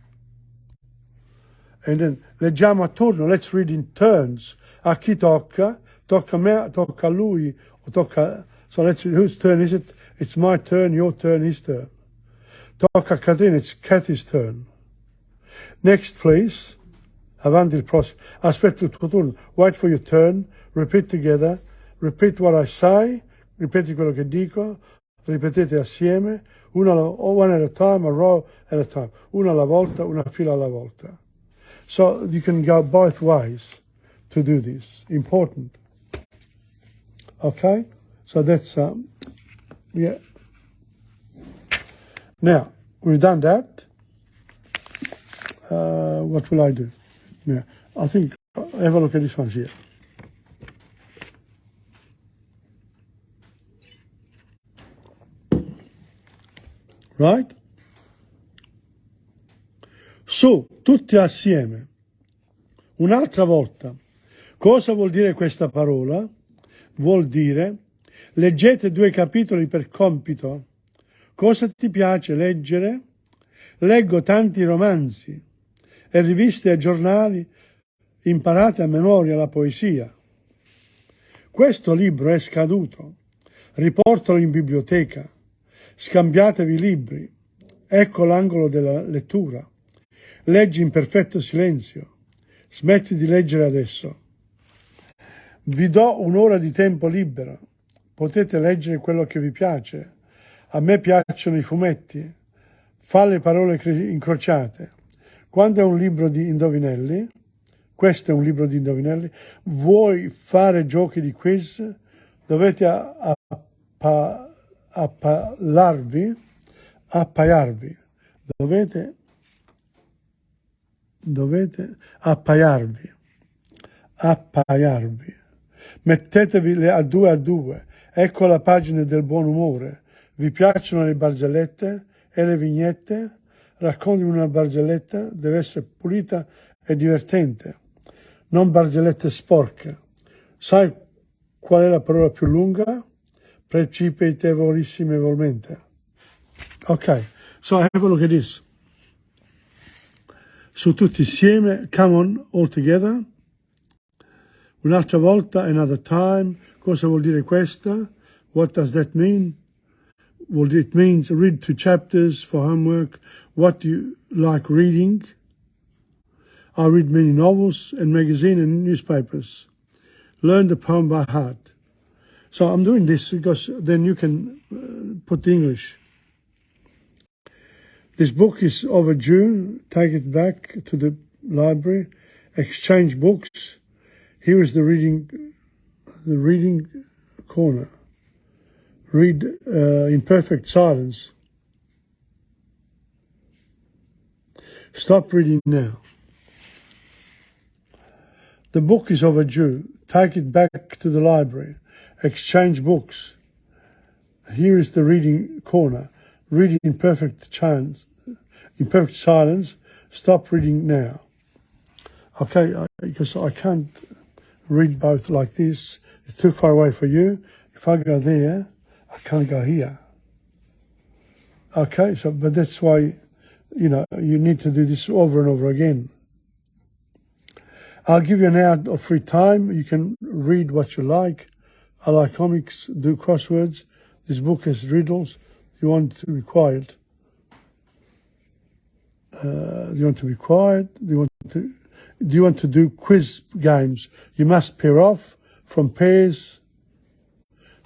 [SPEAKER 1] And then leggiamo a turno. Let's read in turns. A chi tocca? Tocca a me, tocca a lui, o tocca... So let's see, whose turn is it? It's my turn, your turn, his turn. Tocca a Caterina, it's Kathy's turn. Next, please. Avanti il prossimo. Aspetta il tuo turno. Wait for your turn. Repeat together. Repeat what I say. Ripeti quello che dico. Ripetete assieme. One at a time, a row at a time. Una alla volta, una fila alla volta. So you can go both ways to do this. Important. Okay? So that's, yeah. Now, we've done that. What will I do? Yeah, I think, have a look at this one here. Right? Su, tutti assieme. Un'altra volta. Cosa vuol dire questa parola? Vuol dire, leggete 2 capitoli per compito. Cosa ti piace leggere? Leggo tanti romanzi e riviste e giornali, imparate a memoria la poesia. Questo libro è scaduto, riportalo in biblioteca, scambiatevi libri, ecco l'angolo della lettura, leggi in perfetto silenzio, smetti di leggere adesso. Vi do un'ora di tempo libero, potete leggere quello che vi piace, a me piacciono i fumetti, fa le parole incrociate. Quando è un libro di indovinelli, Questo è un libro di indovinelli. Vuoi fare giochi di quiz? Dovete appaiarvi. Dovete appaiarvi. Mettetevi a due. Ecco la pagina del buon umore. Vi piacciono le barzellette e le vignette? Racconti una barzelletta, deve essere pulita e divertente, non barzellette sporche. Sai qual è la parola più lunga? Precipitevolissimevolmente. Ok, so have a look at this. Su tutti insieme, come on, all together. Un'altra volta, another time. Cosa vuol dire questa? What does that mean? Well, it means read 2 chapters for homework. What do you like reading? I read many novels and magazines and newspapers. Learn the poem by heart. So I'm doing this because then you can put the English. This book is overdue. Take it back to the library. Exchange books. Here is the reading corner. Read in perfect silence. Stop reading now. The book is overdue. Take it back to the library. Exchange books. Here is the reading corner. Read in perfect silence. Stop reading now. Okay, because I can't read both like this. It's too far away for you. If I go there, I can't go here. Okay, so but that's why, you need to do this over and over again. I'll give you an hour of free time. You can read what you like. I like comics, do crosswords. This book has riddles. You want to be quiet. Do you want to be quiet? Do you want to do quiz games? You must pair off from pairs.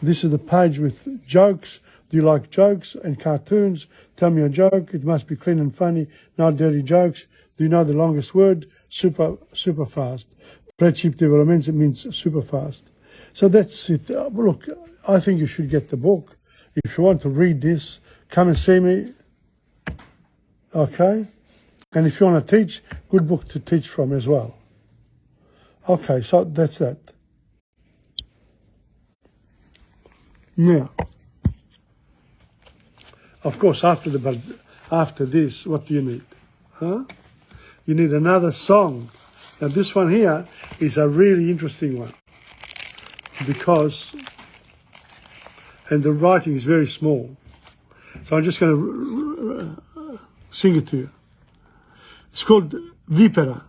[SPEAKER 1] This is the page with jokes. Do you like jokes and cartoons? Tell me a joke. It must be clean and funny, not dirty jokes. Do you know the longest word? Super fast. Precipitevamente means super fast. So that's it. Look, I think you should get the book. If you want to read this, come and see me. Okay? And if you want to teach, good book to teach from as well. Okay, so that's that. Now, of course, after this, what do you need? Huh? You need another song. Now, this one here is a really interesting one because, and the writing is very small. So I'm just going to sing it to you. It's called Viper.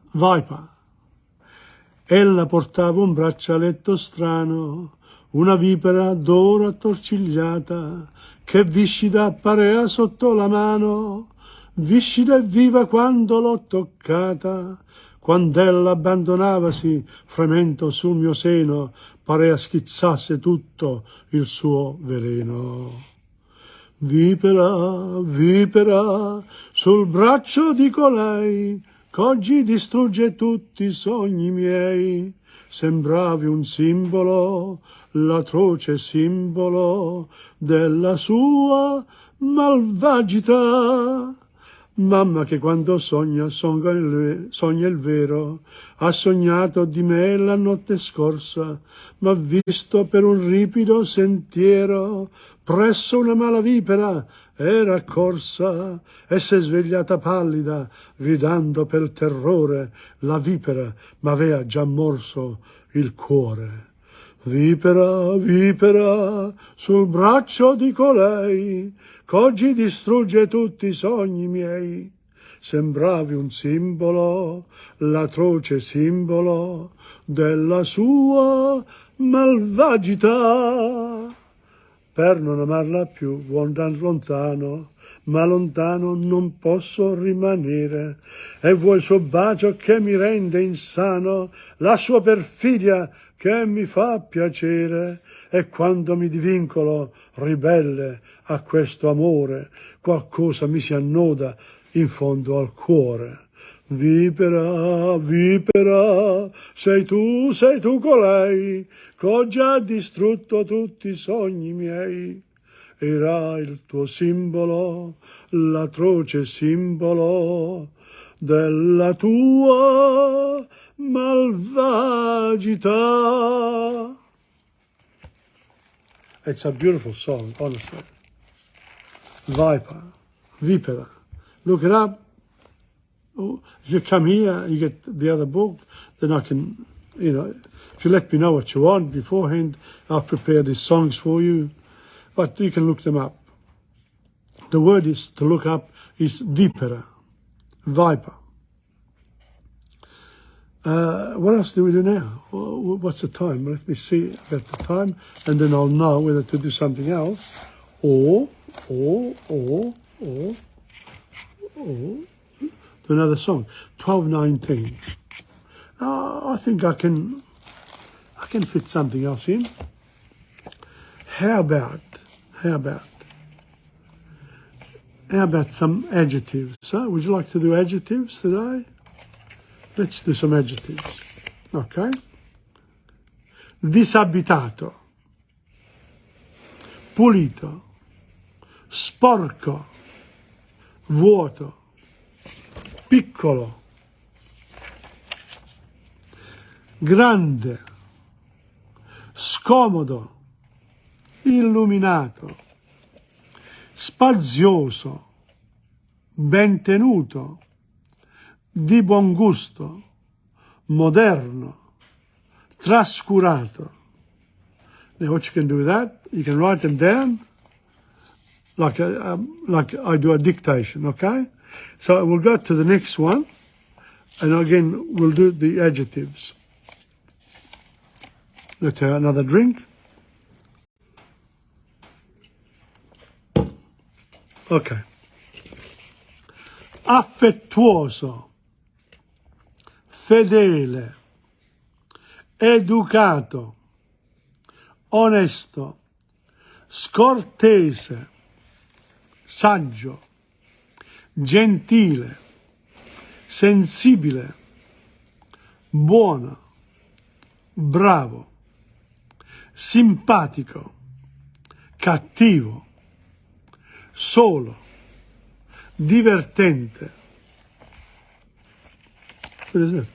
[SPEAKER 1] Ella portava un braccialetto strano, una vipera d'oro attorcigliata, che viscida parea sotto la mano, viscida e viva quando l'ho toccata. Quand'ella abbandonavasi, fremendo sul mio seno, parea schizzasse tutto il suo veleno. Vipera, vipera, sul braccio di colei, qu'oggi distrugge tutti i sogni miei. Sembravi un simbolo, l'atroce simbolo della sua malvagità. Mamma che quando sogna il vero, ha sognato di me la notte scorsa, m'ha visto per un ripido sentiero, presso una mala vipera era corsa, e s'è svegliata pallida, gridando per terrore, la vipera m'avea già morso il cuore. Vipera, vipera, sul braccio di colei, qu'oggi distrugge tutti i sogni miei. Sembravi un simbolo, l'atroce simbolo della sua malvagità. Per non amarla più vuol andar lontano, ma lontano non posso rimanere. E vuoi il suo bacio che mi rende insano, la sua perfidia che mi fa piacere. E quando mi divincolo, ribelle a questo amore, qualcosa mi si annoda in fondo al cuore. Vipera, vipera, sei tu colei, che ho già distrutto tutti i sogni miei. Era il tuo simbolo, l'atroce simbolo della tua malvagità. It's a beautiful song, honestly. Viper, Vipera. Look it up. Oh, if you come here, you get the other book, then I can, if you let me know what you want beforehand, I'll prepare these songs for you. But you can look them up. The word is to look up is vipera, viper. What else do we do now? What's the time? Let me see at the time, and then I'll know whether to do something else, or do another song. 12:19. I think I can fit something else in. How about some adjectives? So, would you like to do adjectives today? Let's do some adjectives. Okay. Disabitato, pulito, sporco, vuoto, piccolo, grande, scomodo, illuminato, spazioso, ben tenuto, di buon gusto, moderno, trascurato. Now what you can do with that, you can write them down like I do a dictation, okay? So we'll go to the next one, and again we'll do the adjectives. Let's have another drink. Okay. Affettuoso, fedele, educato, onesto, scortese, saggio, gentile, sensibile, buono, bravo, simpatico, cattivo, solo, divertente. What is that?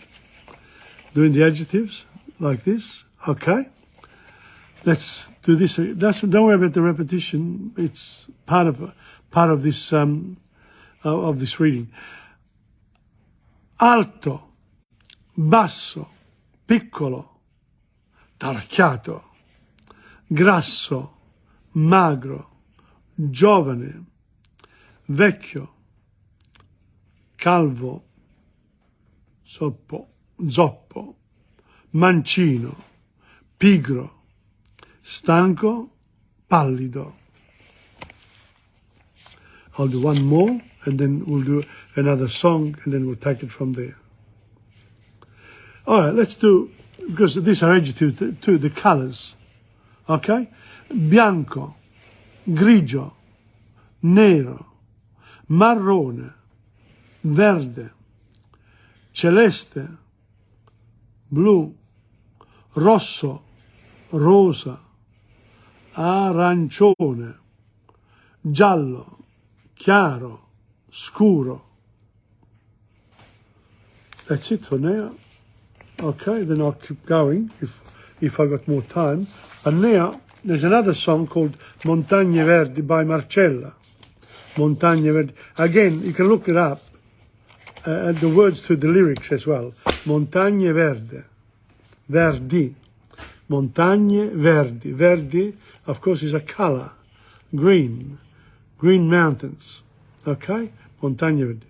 [SPEAKER 1] Doing the adjectives like this. Okay. Let's do this. Don't worry about the repetition. It's part of this reading. Alto, basso, piccolo, tarchiato, grasso, magro, giovane, vecchio, calvo, zoppo, mancino, pigro, stanco, pallido. I'll do one more, and then we'll do another song, and then we'll take it from there. All right, let's do, because these are adjectives too, the colors. Okay? Bianco, grigio, nero, marrone, verde, celeste, blu, rosso, rosa, arancione, giallo, chiaro, scuro. That's it for now. Okay, then I'll keep going if I got more time. And now there's another song called Montagne Verdi by Marcella. Montagne Verdi. Again, you can look it up. The words to the lyrics as well. Montagne Verde. Verdi. Montagne Verdi. Verdi, of course, is a color. Green. Green mountains. Okay? Montagne Verdi.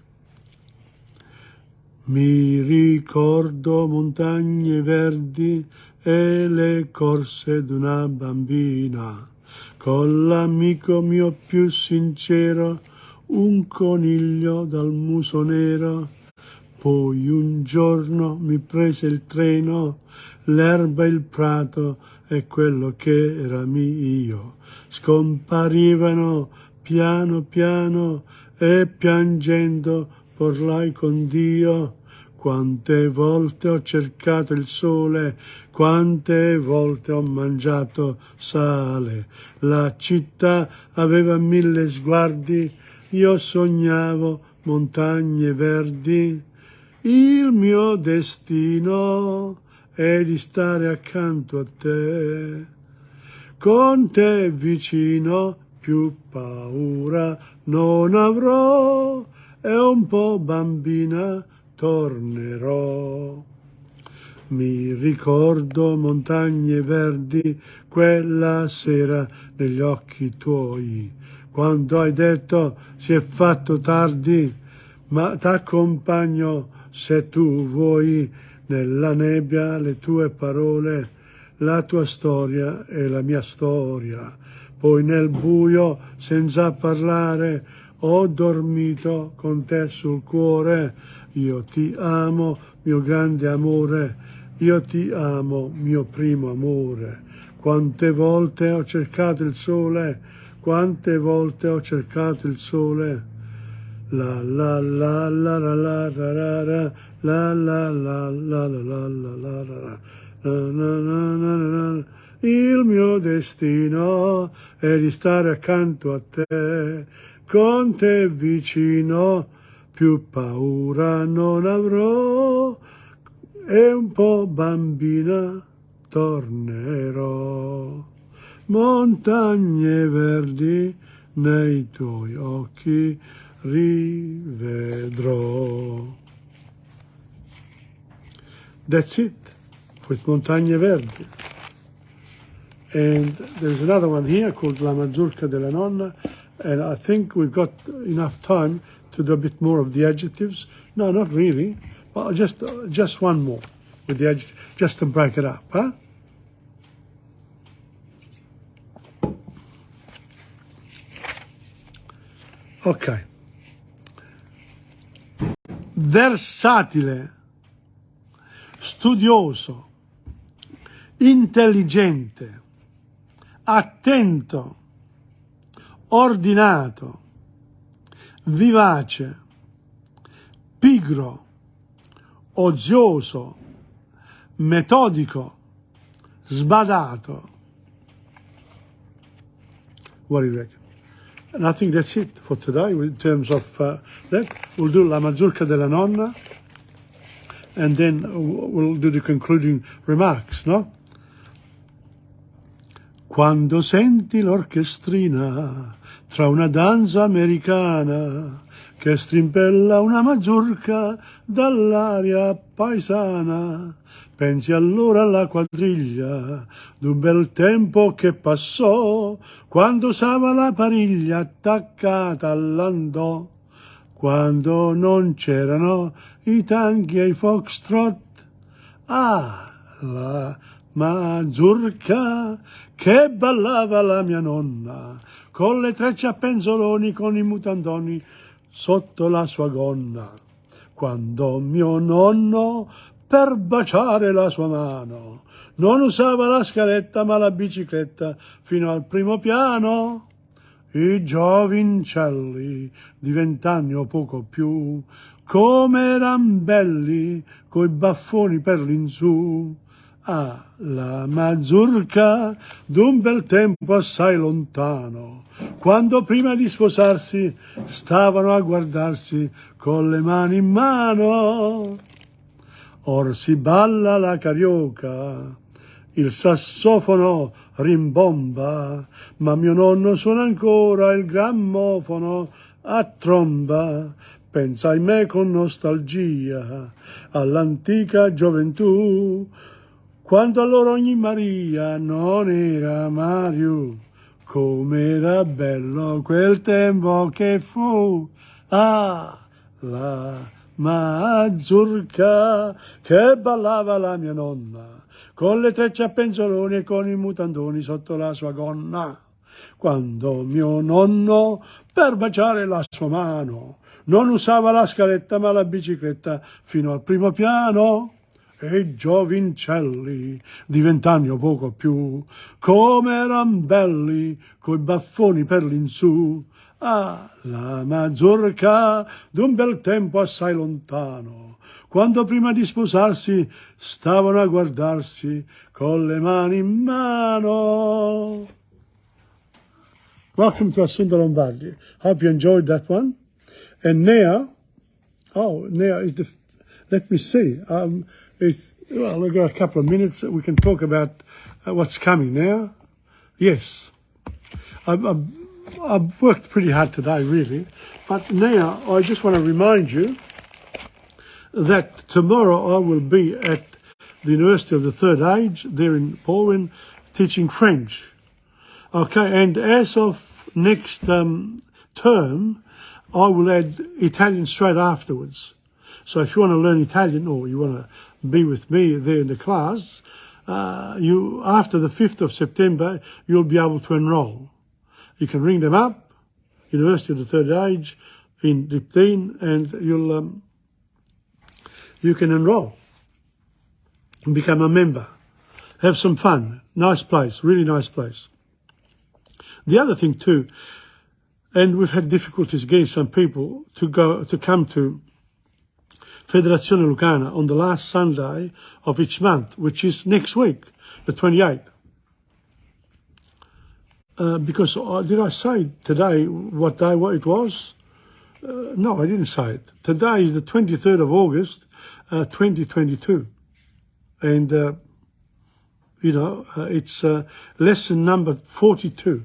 [SPEAKER 1] Mi ricordo montagne verdi e le corse d'una bambina, con l'amico mio più sincero, un coniglio dal muso nero. Poi un giorno mi prese il treno, l'erba, il prato e quello che era mio scomparivano piano piano e piangendo parlai con Dio. Quante volte ho cercato il sole, quante volte ho mangiato sale. La città aveva 1000 sguardi, io sognavo montagne verdi. Il mio destino è di stare accanto a te. Con te vicino più paura non avrò, e un po' bambina tornerò. Mi ricordo montagne verdi quella sera negli occhi tuoi, quando hai detto si è fatto tardi, ma t'accompagno se tu vuoi, nella nebbia le tue parole, la tua storia e la mia storia. Poi nel buio, senza parlare, ho dormito con te sul cuore. Io ti amo, mio grande amore, io ti amo, mio primo amore. Quante volte ho cercato il sole, quante volte ho cercato il sole. La la la la la la la la la la la la la la la la. Il mio destino è di stare accanto a te, con te vicino, più paura non avrò, e un po' bambina tornerò. Montagne verdi nei tuoi occhi rivedrò. That's it, with Montagne Verdi. And there's another one here called La Mazurka della Nonna, and I think we've got enough time to do a bit more of the adjectives. No, not really, but just one more with the adjectives, just to break it up, huh? Ok. Versatile, studioso, intelligente, attento, ordinato, vivace, pigro, ozioso, metodico, sbadato. What do you reckon? And I think that's it for today in terms of that. We'll do La Mazurka della Nonna, and then we'll do the concluding remarks, no? Quando senti l'orchestrina tra una danza americana che strimpella una mazurka dall'aria paesana, pensi allora alla quadriglia d'un bel tempo che passò, quando usava la pariglia attaccata all'andò, quando non c'erano i tanchi e i foxtrot. Ah, la mazurka che ballava la mia nonna, con le trecce a penzoloni, con i mutandoni sotto la sua gonna. Quando mio nonno, per baciare la sua mano, non usava la scaletta ma la bicicletta fino al primo piano, i giovincelli di 20 anni o poco più, come eran belli coi baffoni per l'insù. Ah, la mazurka d'un bel tempo assai lontano, quando prima di sposarsi stavano a guardarsi con le mani in mano. Or si balla la carioca, il sassofono rimbomba, ma mio nonno suona ancora il grammofono a tromba. Pensai me con nostalgia all'antica gioventù, quando allora ogni Maria non era Mario, com'era bello quel tempo che fu. Ah, la mazurka che ballava la mia nonna, con le trecce a penzoloni e con i mutandoni sotto la sua gonna. Quando mio nonno, per baciare la sua mano, non usava la scaletta ma la bicicletta fino al primo piano, e i giovincelli di 20 anni o poco più, come eran belli coi baffoni per l'insù. La mazurka d'un bel tempo assai lontano, quando prima di sposarsi stavano a guardarsi con le mani in mano. Welcome to Assunta Lombardi. Hope you enjoyed that one. And now, now is the, let me see. We've got a couple of minutes. We can talk about what's coming now. Yes, I've worked pretty hard today, really. But now I just want to remind you that tomorrow I will be at the University of the Third Age there in Porwin teaching French. Okay, and as of next term, I will add Italian straight afterwards. So if you want to learn Italian or you want to be with me there in the class, after the 5th of September, you'll be able to enroll. You can ring them up, University of the Third Age in Dipteen, and you can enroll and become a member. Have some fun. Nice place, really nice place. The other thing too, and we've had difficulties getting some people to come to Federazione Lucana on the last Sunday of each month, which is next week, the 28th. Because did I say today what day it was? No, I didn't say it. Today is the 23rd of August, 2022. And, it's lesson number 42.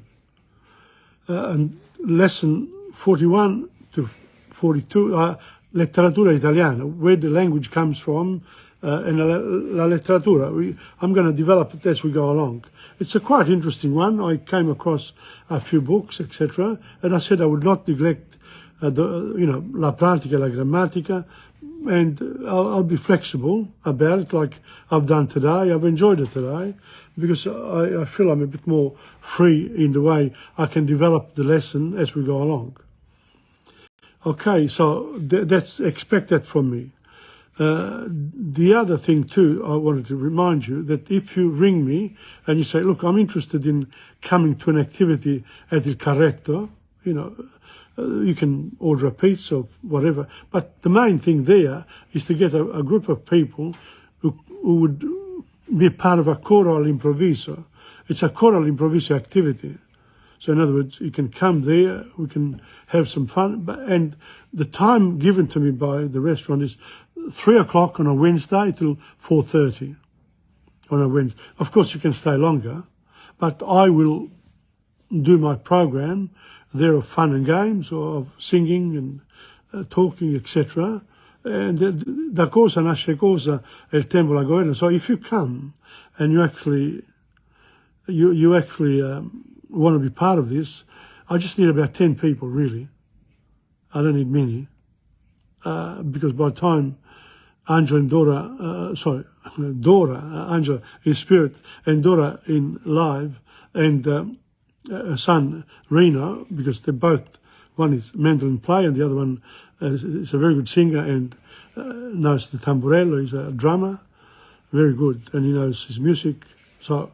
[SPEAKER 1] And lesson 41 to 42, letteratura italiana, where the language comes from, and la letteratura. I'm going to develop it as we go along. It's a quite interesting one. I came across a few books, etc., and I said I would not neglect la pratica, la grammatica, and I'll be flexible about it like I've done today. I've enjoyed it today because I feel I'm a bit more free in the way I can develop the lesson as we go along. Okay, so expect that from me. The other thing too, I wanted to remind you that if you ring me and you say, look, I'm interested in coming to an activity at Il Carretto, you can order a pizza or whatever. But the main thing there is to get a group of people who would be part of a choral improviso. It's a choral improviso activity. So in other words, you can come there, we can have some fun. And the time given to me by the restaurant is 3 o'clock on a Wednesday till 4:30 on a Wednesday. Of course, you can stay longer, but I will do my program there of fun and games, or of singing and talking, etc. And da cosa nasce cosa è il tempo la guerra. So if you come and you actually want to be part of this, I just need about 10 people, really. I don't need many. Because by the time Angela and Angela in spirit and Dora in live, and her son Reno, because they're both, one is mandolin player and the other one is a very good singer and knows the tamburello, he's a drummer, very good, and he knows his music. So,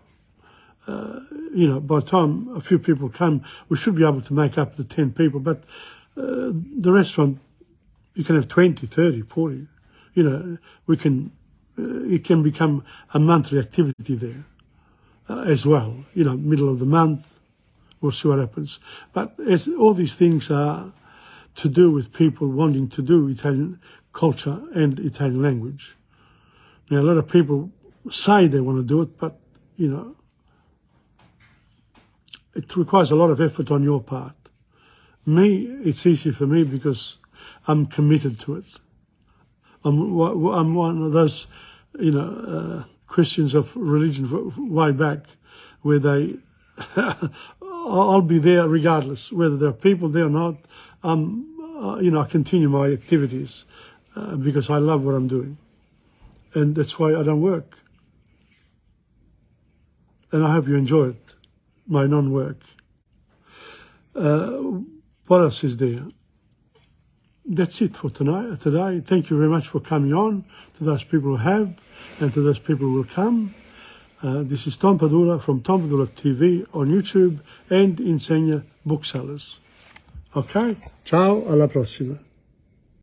[SPEAKER 1] by the time a few people come, we should be able to make up the 10 people. But the restaurant, you can have 20, 30, 40. It can become a monthly activity there as well. Middle of the month, we'll see what happens. But as all these things are to do with people wanting to do Italian culture and Italian language. Now, a lot of people say they want to do it, but, it requires a lot of effort on your part. Me, it's easy for me because I'm committed to it. I'm one of those, Christians of religion way back where I'll be there regardless, whether there are people there or not. I continue my activities because I love what I'm doing. And that's why I don't work. And I hope you enjoy it, my non-work. What else is there? That's it for today. Thank you very much for coming on, to those people who have, and to those people who will come. This is Tom Padula from TomPadulaTV on YouTube and Insegna Booksellers. Ok? Ciao, alla prossima.